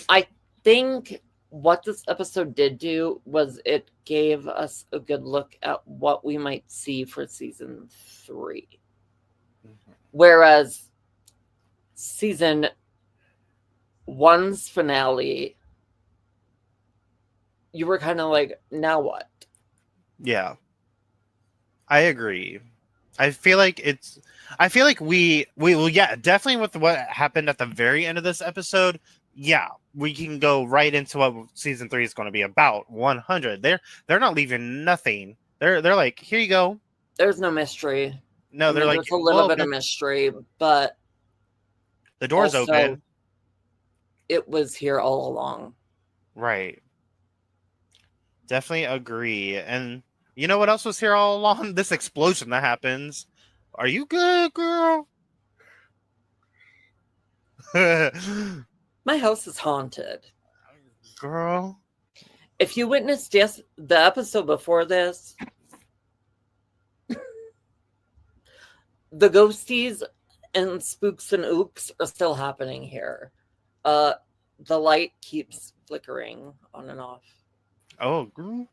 Speaker 2: I think what this episode did do was it gave us a good look at what we might see for season 3. Whereas season 1's finale, you were kind of like, now what?
Speaker 1: Yeah. I agree. I feel like we will, yeah, definitely with what happened at the very end of this episode, yeah, we can go right into what season 3 is going to be about. 100. They're not leaving nothing. They're like, here you go.
Speaker 2: There's no mystery.
Speaker 1: No, they're like,
Speaker 2: there's a little bit of mystery, but
Speaker 1: the door's
Speaker 2: also,
Speaker 1: open.
Speaker 2: It was here all along.
Speaker 1: Right. Definitely agree. And you know what else was here all along? This explosion that happens. Are you good, girl?
Speaker 2: My house is haunted.
Speaker 1: Girl.
Speaker 2: If you witnessed the episode before this, the ghosties and spooks and oops are still happening here. The light keeps flickering on and off.
Speaker 1: Oh, girl.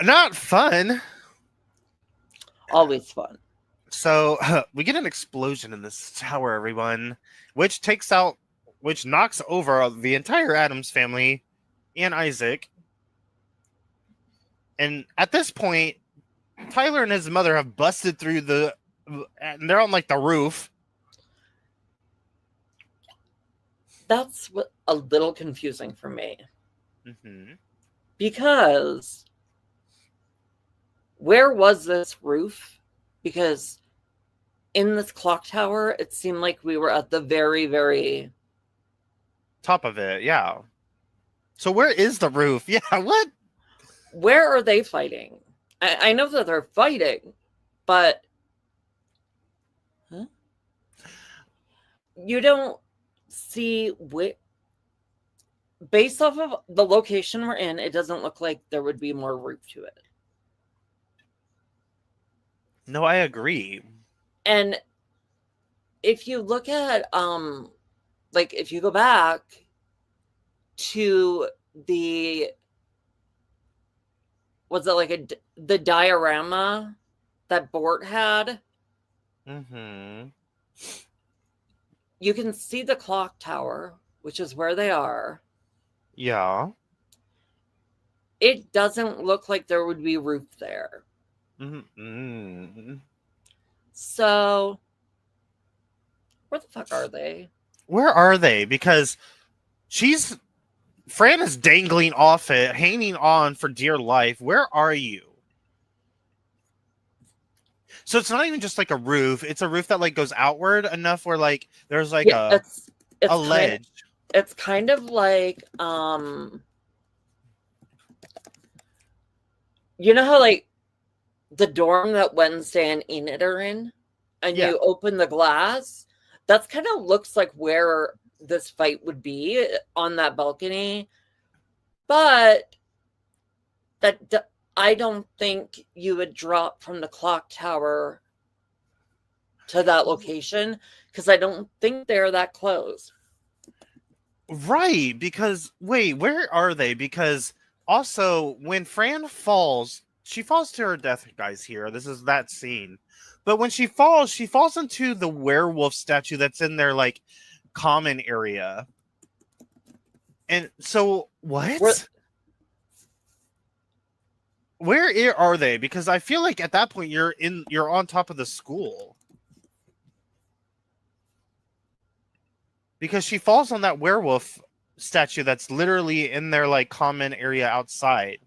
Speaker 1: Not fun.
Speaker 2: Always fun.
Speaker 1: So we get an explosion in this tower, everyone, which knocks over the entire Addams family and Isaac. And at this point, Tyler and his mother have busted through and they're on like the roof.
Speaker 2: That's a little confusing for me.
Speaker 1: Mm-hmm.
Speaker 2: Because where was this roof? Because in this clock tower, it seemed like we were at the very, very
Speaker 1: top of it. Yeah. So where is the roof? Yeah. What?
Speaker 2: Where are they fighting? I know that they're fighting, but you don't see where. Based off of the location we're in, it doesn't look like there would be more roof to it.
Speaker 1: No, I agree.
Speaker 2: And if you look at, like, if you go back to the was it like the diorama that Bort had?
Speaker 1: Mm-hmm.
Speaker 2: You can see the clock tower, which is where they are.
Speaker 1: Yeah.
Speaker 2: It doesn't look like there would be roof there.
Speaker 1: Mm-hmm.
Speaker 2: So, where the fuck are they?
Speaker 1: Where are they? Because Fran is dangling off it, hanging on for dear life. Where are you? So it's not even just like a roof. It's a roof that like goes outward enough where like there's like a ledge.
Speaker 2: It's kind of like you know how like the dorm that Wednesday and Enid are in, and
Speaker 1: Yeah.
Speaker 2: you open the glass? That's kind of looks like where this fight would be, on that balcony. But I don't think you would drop from the clock tower to that location, because I don't think they're that close.
Speaker 1: Right, because wait, where are they? Because also when Fran falls, she falls to her death, guys. Here, this is that scene. But when she falls into the werewolf statue that's in their like common area. And so what? Where are they? Because I feel like at that point you're on top of the school. Because she falls on that werewolf statue that's literally in their like common area outside.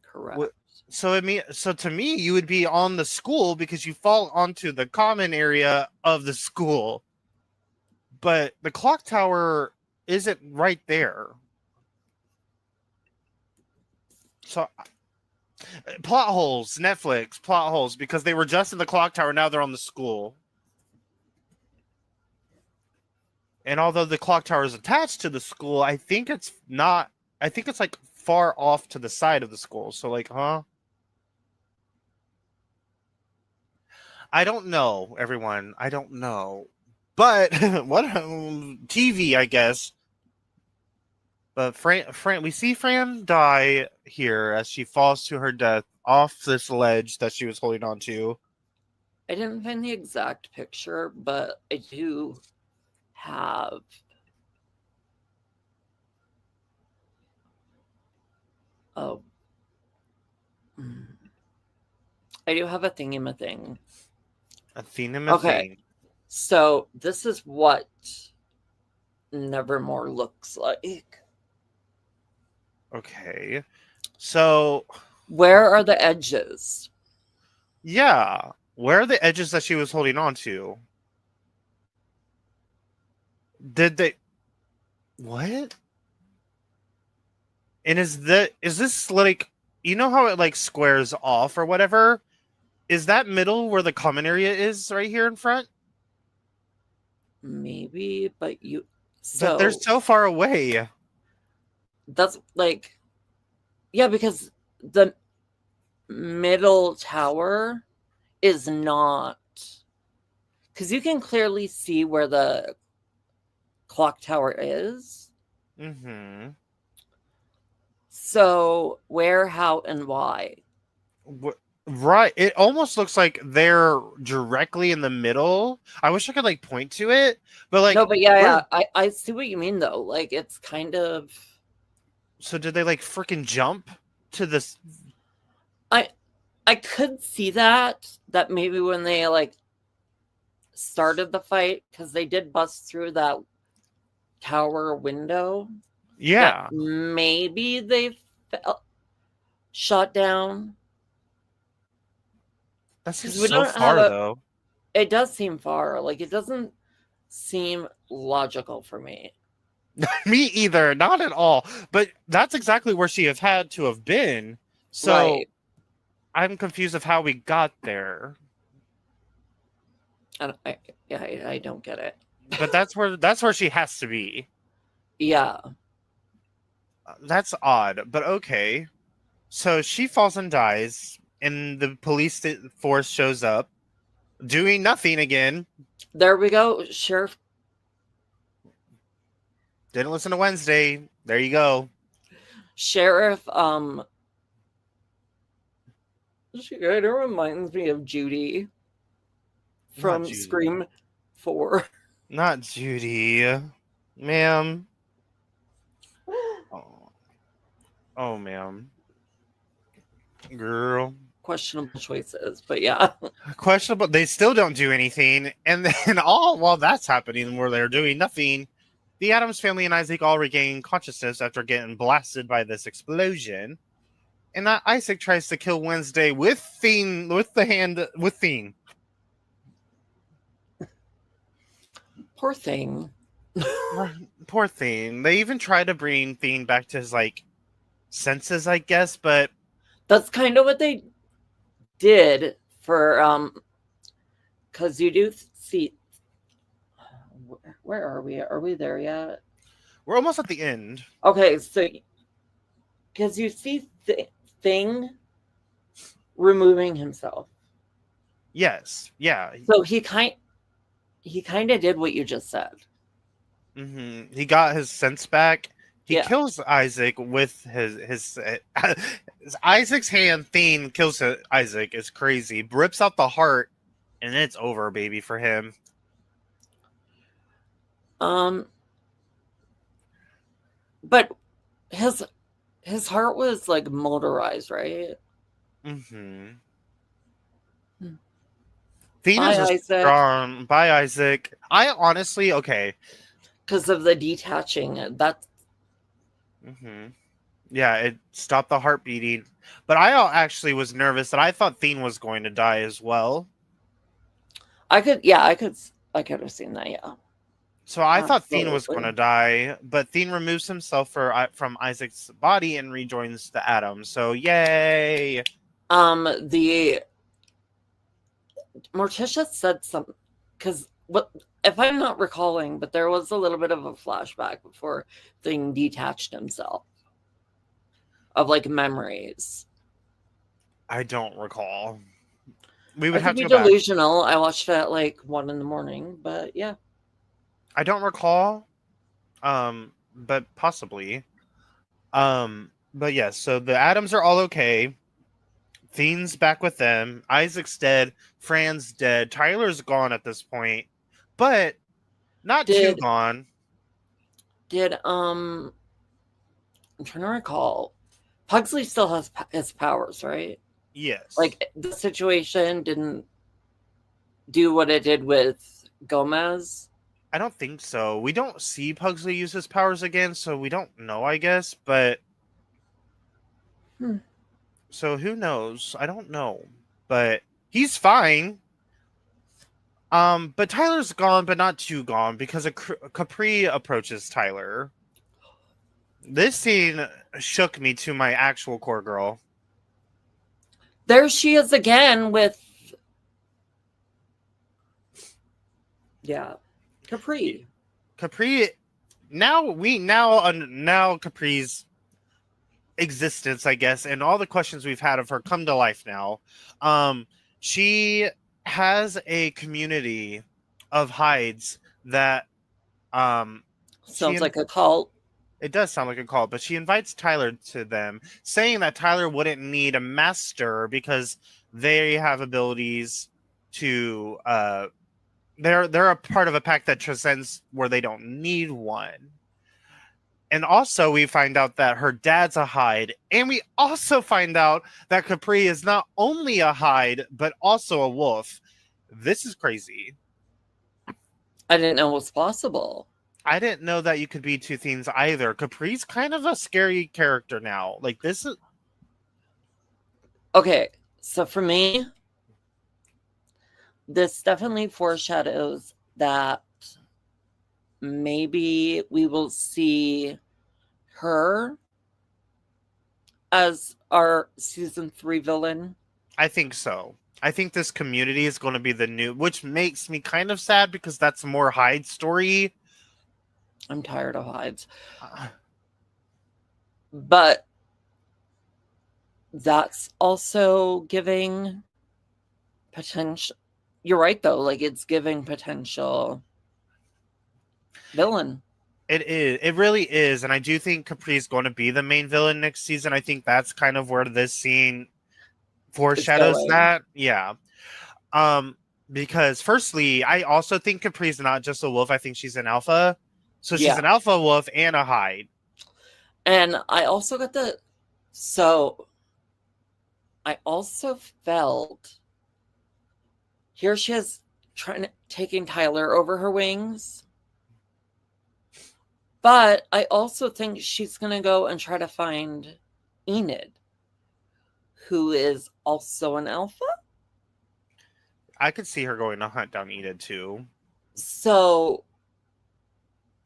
Speaker 2: Correct.
Speaker 1: So to me, you would be on the school because you fall onto the common area of the school. But the clock tower isn't right there. So plot holes, Netflix, plot holes, because they were just in the clock tower, now they're on the school. And although the clock tower is attached to the school, I think it's like far off to the side of the school. So like, huh? I don't know, everyone. I don't know. But what TV, I guess. But Fran, we see Fran die here as she falls to her death off this ledge that she was holding on to.
Speaker 2: I didn't find the exact picture, but I do have I do have a thingamathing.
Speaker 1: A thingamathing.
Speaker 2: Okay. So this is what Nevermore looks like.
Speaker 1: Okay. So
Speaker 2: where are the edges?
Speaker 1: Yeah. Where are the edges that she was holding on to? Did they what? And is this like, you know how it like squares off or whatever? Is that middle where the common area is right here in front?
Speaker 2: Maybe, but
Speaker 1: they're so far away.
Speaker 2: That's like, yeah, because the middle tower is not, because you can clearly see where the clock tower is.
Speaker 1: Mm-hmm.
Speaker 2: So where, how, and why?
Speaker 1: Right. It almost looks like they're directly in the middle. I wish I could like point to it, but like
Speaker 2: no, but yeah, I see what you mean though. Like it's kind of.
Speaker 1: So did they like freaking jump to this?
Speaker 2: I could see that maybe when they like started the fight, because they did bust through that tower window.
Speaker 1: Yeah.
Speaker 2: Maybe they shot down.
Speaker 1: That seems so far though.
Speaker 2: It does seem far. Like it doesn't seem logical for me.
Speaker 1: Me either, not at all. But that's exactly where she had to have been. So
Speaker 2: right.
Speaker 1: I'm confused of how we got there.
Speaker 2: I don't get it.
Speaker 1: But that's where she has to be.
Speaker 2: Yeah.
Speaker 1: That's odd, but okay. So she falls and dies, and the police force shows up, doing nothing again.
Speaker 2: There we go. Sheriff
Speaker 1: didn't listen to Wednesday. There you go.
Speaker 2: Sheriff She kind of reminds me of Judy from
Speaker 1: Judy.
Speaker 2: Scream 4.
Speaker 1: Not Judy. Ma'am. Oh, ma'am. Girl.
Speaker 2: Questionable choices, but yeah.
Speaker 1: Questionable. They still don't do anything. And then all while that's happening, where they're doing nothing, the Addams family and Isaac all regain consciousness after getting blasted by this explosion. And Isaac tries to kill Wednesday with Thien.
Speaker 2: Poor thing.
Speaker 1: Poor Thien. They even try to bring Thien back to his senses, I guess, but
Speaker 2: that's kind of what they did for because you do see. Where are we? Are we there yet?
Speaker 1: We're almost at the end.
Speaker 2: Okay, so because you see Thing removing himself.
Speaker 1: Yes. Yeah.
Speaker 2: So he kind of did what you just said.
Speaker 1: Mm-hmm. He got his sense back. He
Speaker 2: Yeah.
Speaker 1: kills Isaac with his Isaac's hand. Thien kills Isaac. It's crazy. Rips out the heart, and it's over, baby, for him.
Speaker 2: But his heart was motorized, right?
Speaker 1: Mm-hmm.
Speaker 2: Bye,
Speaker 1: Thien is
Speaker 2: Isaac.
Speaker 1: strong. Bye, Isaac. I honestly, okay.
Speaker 2: Because of the detaching. That's.
Speaker 1: Mm-hmm. Yeah, it stopped the heart beating. But I actually was nervous that I thought Thien was going to die as well.
Speaker 2: I could have seen that, yeah.
Speaker 1: So I thought Thien was going to die, but Thien removes himself from Isaac's body and rejoins the Atom. So yay!
Speaker 2: The Morticia said something because if I'm not recalling, but there was a little bit of a flashback before Thing detached himself of memories.
Speaker 1: I don't recall. We would
Speaker 2: I
Speaker 1: have
Speaker 2: could
Speaker 1: to
Speaker 2: be
Speaker 1: go
Speaker 2: delusional. I watched it at 1 a.m, but yeah.
Speaker 1: I don't recall, but possibly. But yes, so the Atoms are all okay. Thien's back with them. Isaac's dead. Fran's dead. Tyler's gone at this point, but not too gone.
Speaker 2: I'm trying to recall. Pugsley still has his powers, right?
Speaker 1: Yes.
Speaker 2: The situation didn't do what it did with Gomez.
Speaker 1: I don't think so. We don't see Pugsley use his powers again, so we don't know, I guess, but so who knows? I don't know. But he's fine. But Tyler's gone, but not too gone, because Capri approaches Tyler. This scene shook me to my actual core girl.
Speaker 2: There she is again with Capri. Now Capri's existence, I guess, and all the questions we've had of her come to life now. She has a community of hides that sounds like a cult.
Speaker 1: It does sound like a cult, but she invites Tyler to them, saying that Tyler wouldn't need a master because they have abilities to they're a part of a pack that transcends where they don't need one. And also we find out that her dad's a hide, and we also find out that Capri is not only a hide but also a wolf. This is crazy.
Speaker 2: I didn't know it was possible.
Speaker 1: I didn't know that you could be two things either. Capri's kind of a scary character now. This is
Speaker 2: okay. So for me, this definitely foreshadows that maybe we will see her as our season 3 villain.
Speaker 1: I think so. I think this community is going to be the new, which makes me kind of sad because that's more Hyde story.
Speaker 2: I'm tired of hides. But that's also giving potential. You're right, though. It's giving potential villain.
Speaker 1: It is. It really is. And I do think Capri's going to be the main villain next season. I think that's kind of where this scene foreshadows
Speaker 2: going.
Speaker 1: that. Yeah. Because firstly, I also think Capri's not just a wolf. I think she's an alpha. So she's
Speaker 2: Yeah.
Speaker 1: an alpha wolf and a hide.
Speaker 2: And I also got so I also felt here she is taking Tyler over her wings. But I also think she's going to go and try to find Enid, who is also an alpha.
Speaker 1: I could see her going to hunt down Enid too.
Speaker 2: So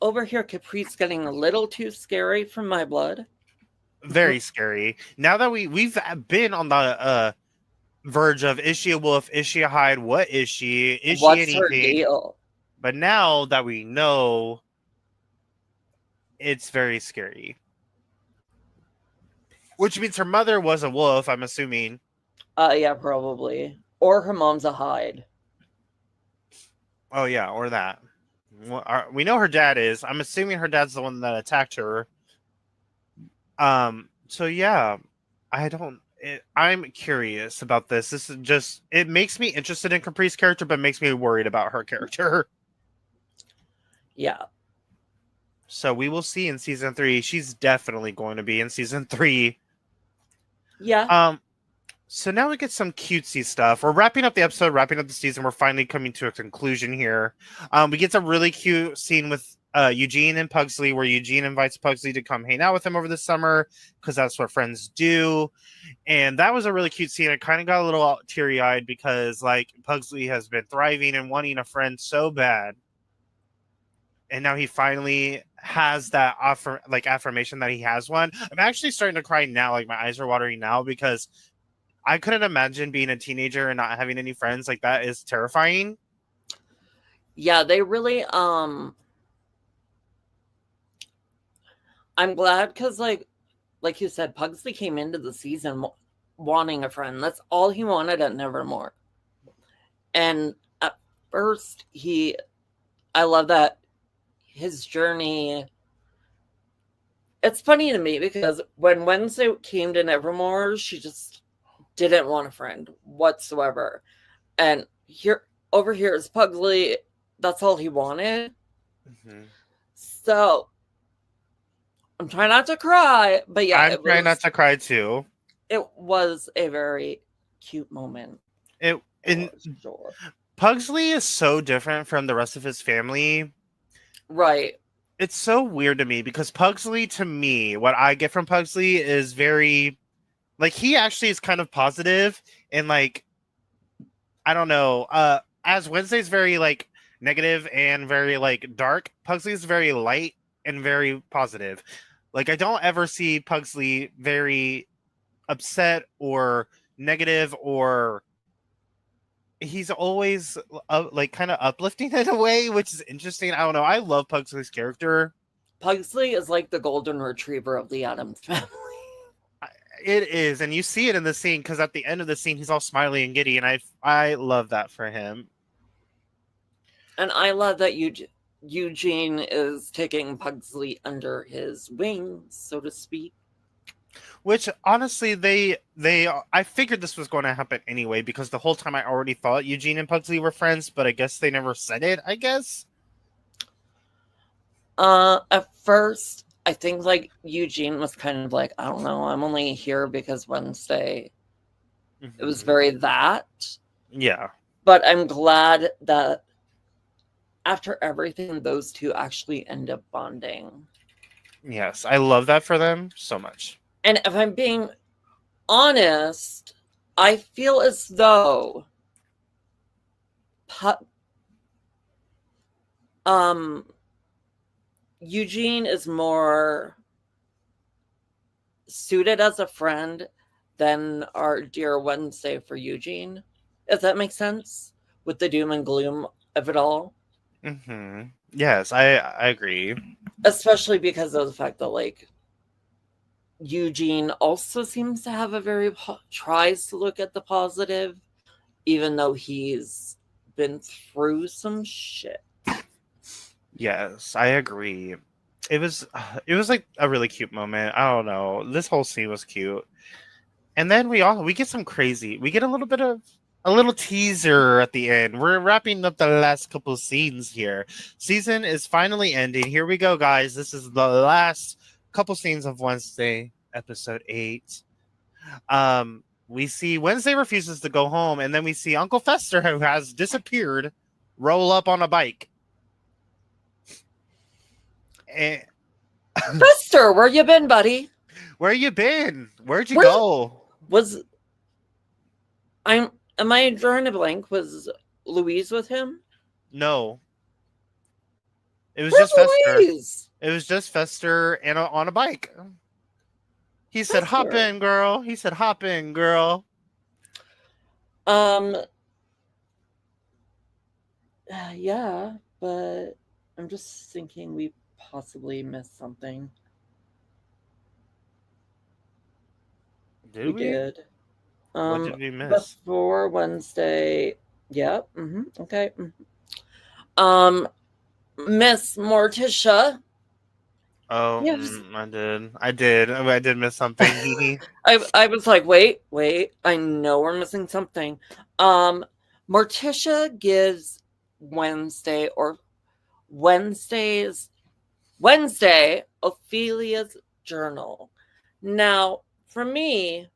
Speaker 2: over here, Capri's getting a little too scary for my blood.
Speaker 1: Very scary. Now that we've been on the verge of, is she a wolf? Is she a hide? What is she? Is
Speaker 2: What's
Speaker 1: she
Speaker 2: her
Speaker 1: anything?
Speaker 2: deal?
Speaker 1: But now that we know, it's very scary. Which means her mother was a wolf, I'm assuming.
Speaker 2: Yeah, probably. Or her mom's a hide.
Speaker 1: Oh yeah, or that. We know her dad is. I'm assuming her dad's the one that attacked her. So yeah, I'm curious about this. This is just, it makes me interested in Capri's character, but makes me worried about her character.
Speaker 2: Yeah.
Speaker 1: So we will see in season 3. She's definitely going to be in season 3.
Speaker 2: Yeah.
Speaker 1: So now we get some cutesy stuff. We're wrapping up the episode, wrapping up the season. We're finally coming to a conclusion here. We get some really cute scene with Eugene and Pugsley, where Eugene invites Pugsley to come hang out with him over the summer, because that's what friends do. And that was a really cute scene. I kind of got a little teary-eyed because, like, Pugsley has been thriving and wanting a friend so bad. And now he finally has that affirmation that he has one. I'm actually starting to cry now. Like, my eyes are watering now, because I couldn't imagine being a teenager and not having any friends. Like, that is terrifying.
Speaker 2: Yeah, they really, I'm glad because, like you said, Pugsley came into the season wanting a friend. That's all he wanted at Nevermore. And at first, I love that his journey. It's funny to me because when Wednesday came to Nevermore, she just didn't want a friend whatsoever. And over here is Pugsley. That's all he wanted.
Speaker 1: Mm-hmm.
Speaker 2: So I'm trying not to cry, but yeah,
Speaker 1: I'm trying not to cry too.
Speaker 2: It was a very cute moment.
Speaker 1: Sure. Pugsley is so different from the rest of his family.
Speaker 2: Right.
Speaker 1: It's so weird to me because Pugsley, to me, what I get from Pugsley is very, like, he actually is kind of positive and, like, I don't know, as Wednesday's very, like, negative and very, like, dark, Pugsley's very light and very positive. Like, I don't ever see Pugsley very upset or negative, or he's always like kind of uplifting in a way, which is interesting. I don't know. I love Pugsley's character.
Speaker 2: Pugsley is like the golden retriever of the Addams family.
Speaker 1: It is, and you see it in the scene because at the end of the scene, he's all smiley and giddy, and I love that for him.
Speaker 2: And I love that Eugene is taking Pugsley under his wings, so to speak.
Speaker 1: Which, honestly, I figured this was going to happen anyway, because the whole time I already thought Eugene and Pugsley were friends, but I guess they never said it, I guess.
Speaker 2: At first, I think, like, Eugene was kind of like, I don't know, I'm only here because Wednesday. Mm-hmm. It was very that.
Speaker 1: Yeah.
Speaker 2: But I'm glad that after everything, those two actually end up bonding.
Speaker 1: Yes, I love that for them so much.
Speaker 2: And if I'm being honest, I feel as though Eugene is more suited as a friend than our dear Wednesday for Eugene. If that makes sense? With the doom and gloom of it all.
Speaker 1: Mm-hmm. Yes, I agree.
Speaker 2: Especially because of the fact that, like, Eugene also seems to have a very tries to look at the positive, even though he's been through some shit.
Speaker 1: Yes, I agree. It was like a really cute moment. I don't know. This whole scene was cute. And then we get some crazy. We get a little teaser at the end. We're wrapping up the last couple scenes here. Season is finally ending. Here we go, guys. This is the last couple scenes of Wednesday, episode 8. We see Wednesday refuses to go home, and then we see Uncle Fester, who has disappeared, roll up on a bike. And
Speaker 2: Fester, where you been, buddy?
Speaker 1: where you been? Where'd you
Speaker 2: Where-
Speaker 1: go?
Speaker 2: Am I drawing a blank? Was Louise with him?
Speaker 1: No. It was
Speaker 2: Where's
Speaker 1: just Fester.
Speaker 2: Louise?
Speaker 1: It was just Fester and on a bike. He said, "Hop
Speaker 2: Fester.
Speaker 1: in, girl." He said, "Hop in, girl."
Speaker 2: Yeah, but I'm just thinking we possibly missed something.
Speaker 1: Did
Speaker 2: We
Speaker 1: we?
Speaker 2: did.
Speaker 1: What did we miss?
Speaker 2: Before Wednesday. Yep. Okay. Miss Morticia.
Speaker 1: Oh,
Speaker 2: Yes.
Speaker 1: I did miss something.
Speaker 2: I was like, wait. I know we're missing something. Morticia gives Wednesday Ophelia's journal. Now, for me,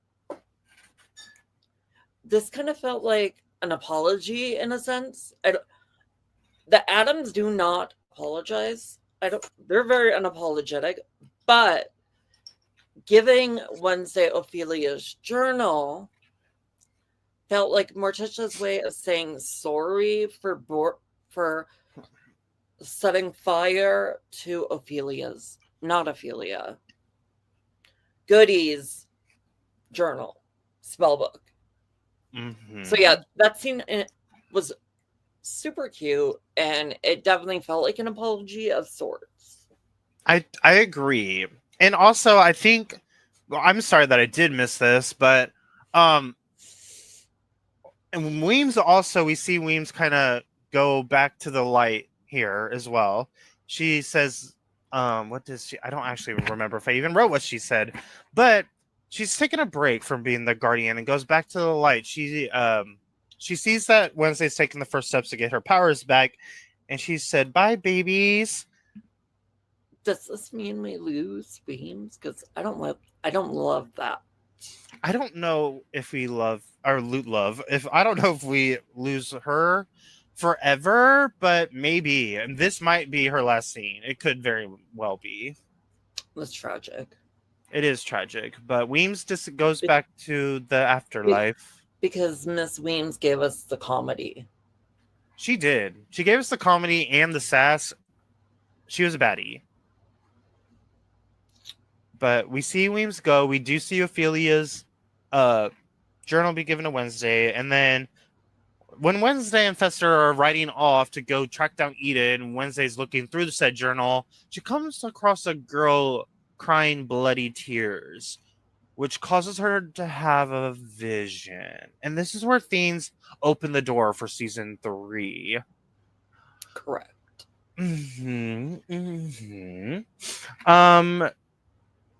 Speaker 2: this kind of felt like an apology in a sense. The Adams do not apologize. They're very unapologetic, but giving Wednesday Ophelia's journal felt like Morticia's way of saying sorry for setting fire to Ophelia's, not Ophelia, Goody's journal, spellbook.
Speaker 1: Mm-hmm.
Speaker 2: So yeah, that scene was super cute, and it definitely felt like an apology of sorts.
Speaker 1: I agree. And also I think, well, I'm sorry that I did miss this, but and Weems also, we see Weems kind of go back to the light here as well. She says, what does she, I don't actually remember if I even wrote what she said, but she's taking a break from being the guardian and goes back to the light. She sees that Wednesday's taking the first steps to get her powers back, and she said, "Bye, babies."
Speaker 2: Does this mean we lose Weems? Because I don't love that.
Speaker 1: I don't know if we love or loot love. I don't know if we lose her forever, but maybe. And this might be her last scene. It could very well be.
Speaker 2: That's tragic.
Speaker 1: It is tragic, but Weems just goes back to the afterlife.
Speaker 2: Because Miss Weems gave us the comedy.
Speaker 1: She did. She gave us the comedy and the sass. She was a baddie. But we see Weems go. We do see Ophelia's journal be given to Wednesday. And then when Wednesday and Fester are riding off to go track down Eden, and Wednesday's looking through the said journal, she comes across a girl crying bloody tears, which causes her to have a vision. And this is where things open the door for season 3.
Speaker 2: Correct.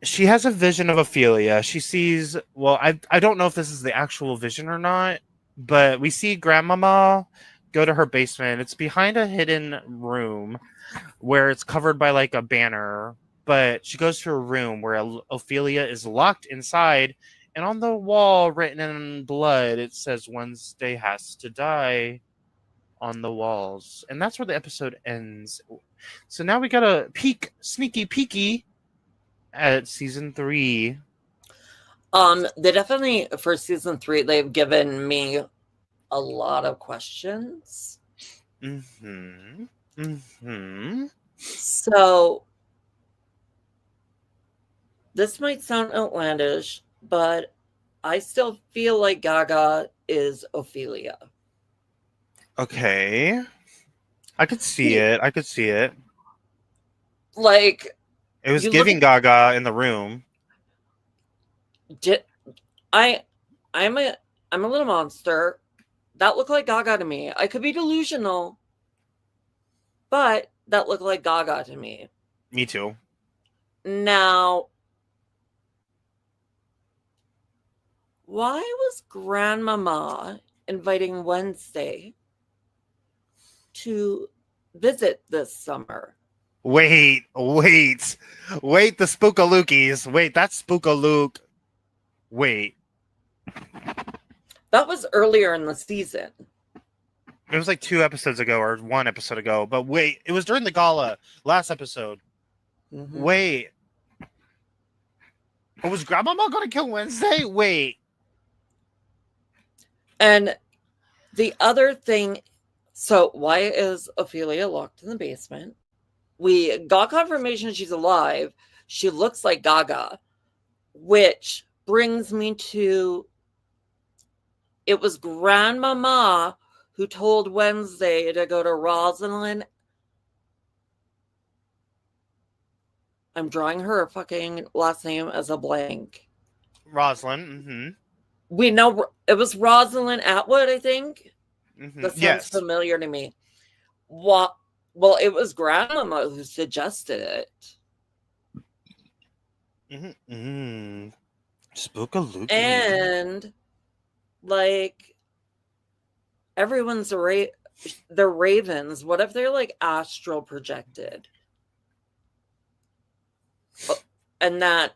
Speaker 1: She has a vision of Ophelia. She sees, well, I don't know if this is the actual vision or not, but we see Grandmama go to her basement. It's behind a hidden room where it's covered by like a banner, but she goes to a room where Ophelia is locked inside, and on the wall, written in blood, it says Wednesday has to die on the walls. And that's where the episode ends. So now we got a sneaky peeky at season 3.
Speaker 2: They definitely, for season 3, they've given me a lot of questions. So this might sound outlandish, but I still feel like Gaga is Ophelia.
Speaker 1: Okay. I could see it.
Speaker 2: Like,
Speaker 1: it was giving Gaga in the room.
Speaker 2: I'm a little monster. That looked like Gaga to me. I could be delusional, but that looked like Gaga to me.
Speaker 1: Me too.
Speaker 2: Now, why was Grandmama inviting Wednesday to visit this summer?
Speaker 1: Wait, the Spookalookies. Wait, that's Spookalook. Wait.
Speaker 2: That was earlier in the season.
Speaker 1: It was like 2 episodes ago or 1 episode ago. But wait, it was during the gala last episode.
Speaker 2: Mm-hmm.
Speaker 1: Wait. Oh, was Grandmama going to kill Wednesday? Wait.
Speaker 2: And the other thing, so why is Ophelia locked in the basement? We got confirmation she's alive. She looks like Gaga, which brings me to, it was Grandmama who told Wednesday to go to Rosalind. I'm drawing her fucking last name as a blank.
Speaker 1: Rosalind. Mm-hmm.
Speaker 2: We know it was Rosalind Atwood, I think.
Speaker 1: Mm-hmm.
Speaker 2: That sounds
Speaker 1: Yes.
Speaker 2: familiar to me. What? Well, it was Grandmama who suggested it.
Speaker 1: Mm-hmm. Mm-hmm. Spookalookie.
Speaker 2: And like everyone's they're ravens. What if they're like astral projected? And that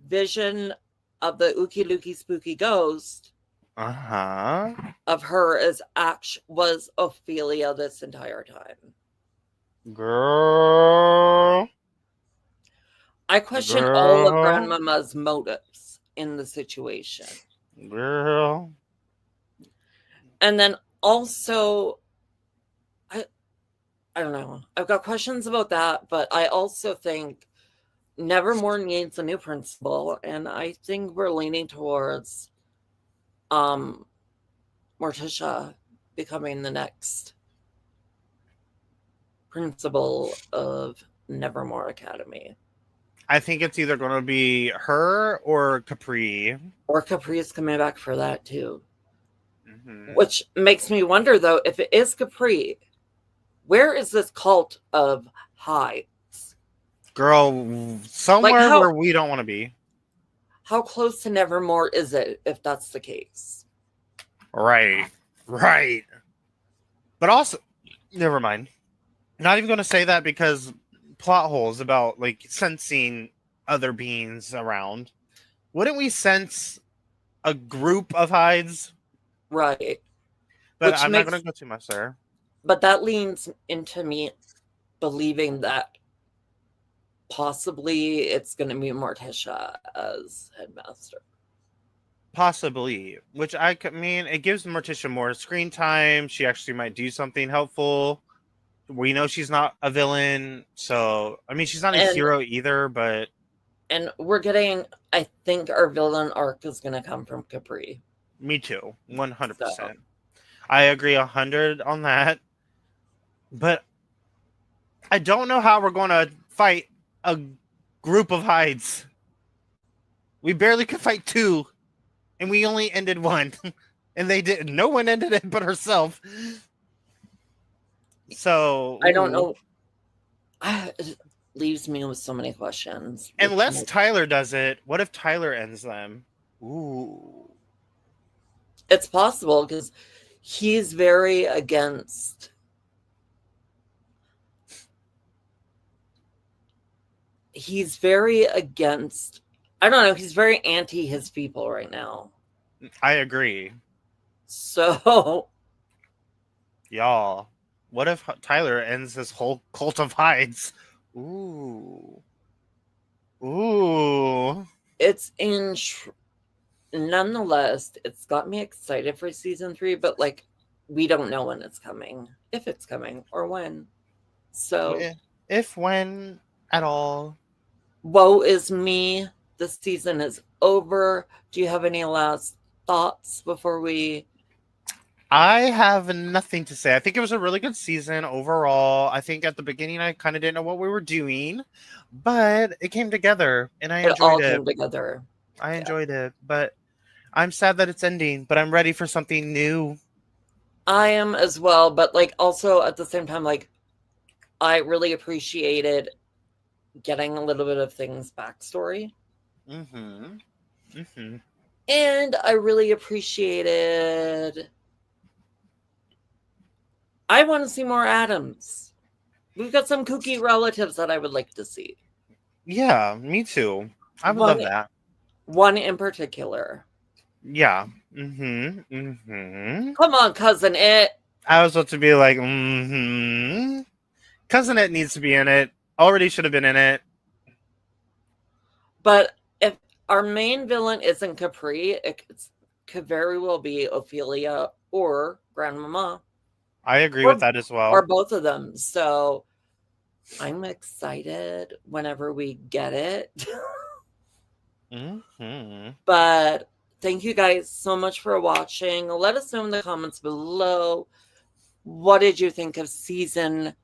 Speaker 2: vision of the Ookie Lookie Spooky ghost
Speaker 1: Uh-huh.
Speaker 2: of her was Ophelia this entire time.
Speaker 1: Girl.
Speaker 2: I question all of Grandmama's motives in the situation.
Speaker 1: Girl.
Speaker 2: And then also, I don't know. I've got questions about that, but I also think Nevermore needs a new principal, and I think we're leaning towards Morticia becoming the next principal of Nevermore Academy.
Speaker 1: I think it's either going to be her or Capri.
Speaker 2: Or Capri's coming back for that too.
Speaker 1: Mm-hmm.
Speaker 2: Which makes me wonder, though, if it is Capri, where is this cult of hides?
Speaker 1: Girl, somewhere where we don't want to be.
Speaker 2: How close to Nevermore is it, if that's the case?
Speaker 1: Right. But also, never mind. Not even going to say that because plot holes about like sensing other beings around. Wouldn't we sense a group of hides?
Speaker 2: Right.
Speaker 1: But I'm not going to go too much there.
Speaker 2: But that leans into me believing that possibly it's going to be Morticia as headmaster.
Speaker 1: Possibly. Which I mean, it gives Morticia more screen time. She actually might do something helpful. We know she's not a villain. So, I mean, she's not a hero either, but...
Speaker 2: And we're getting... I think our villain arc is going to come from Capri.
Speaker 1: Me too. 100%. So. I agree 100 on that. But I don't know how we're going to fight a group of hides. We barely could fight 2, and we only ended 1. And they didn't. No one ended it but herself. So
Speaker 2: I don't know. It leaves me with so many questions.
Speaker 1: Unless Tyler does it, what if Tyler ends them? Ooh.
Speaker 2: It's possible because he's very against. He's very against. I don't know. He's very anti his people right now.
Speaker 1: I agree.
Speaker 2: So,
Speaker 1: y'all, what if Tyler ends this whole cult of hides? Ooh.
Speaker 2: It's nonetheless, it's got me excited for season 3, but like, we don't know when it's coming, if it's coming, or when. So,
Speaker 1: if when at all.
Speaker 2: Woe is me. This season is over. Do you have any last thoughts before we?
Speaker 1: I have nothing to say. I think it was a really good season overall. I think at the beginning I kind of didn't know what we were doing, but it came together and I enjoyed it.
Speaker 2: It all came together.
Speaker 1: I enjoyed it, but I'm sad that it's ending, but I'm ready for something new.
Speaker 2: I am as well, but like also at the same time, like I really appreciated getting a little bit of things backstory. And I really appreciated. I want to see more Adams. We've got some kooky relatives that I would like to see.
Speaker 1: Yeah, me too. I would love that.
Speaker 2: One in particular.
Speaker 1: Yeah. Mm-hmm.
Speaker 2: Come on, Cousin It.
Speaker 1: I was about to be like, Cousin It needs to be in it. Already should have been in it.
Speaker 2: But if our main villain isn't Capri, it could very well be Ophelia or Grandmama.
Speaker 1: I agree with that as well.
Speaker 2: Or both of them. So I'm excited whenever we get it. But thank you guys so much for watching. Let us know in the comments below. What did you think of season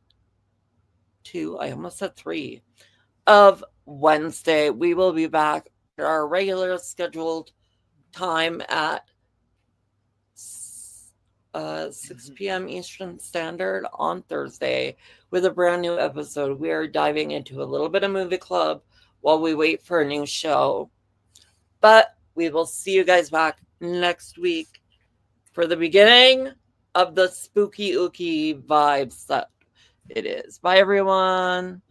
Speaker 2: 2? I almost said 3 of Wednesday. We will be back at our regular scheduled time at 6 p.m. Eastern Standard on Thursday with a brand new episode. We are diving into a little bit of movie club while we wait for a new show. But we will see you guys back next week for the beginning of the spooky ooky vibes that it is. Bye, everyone.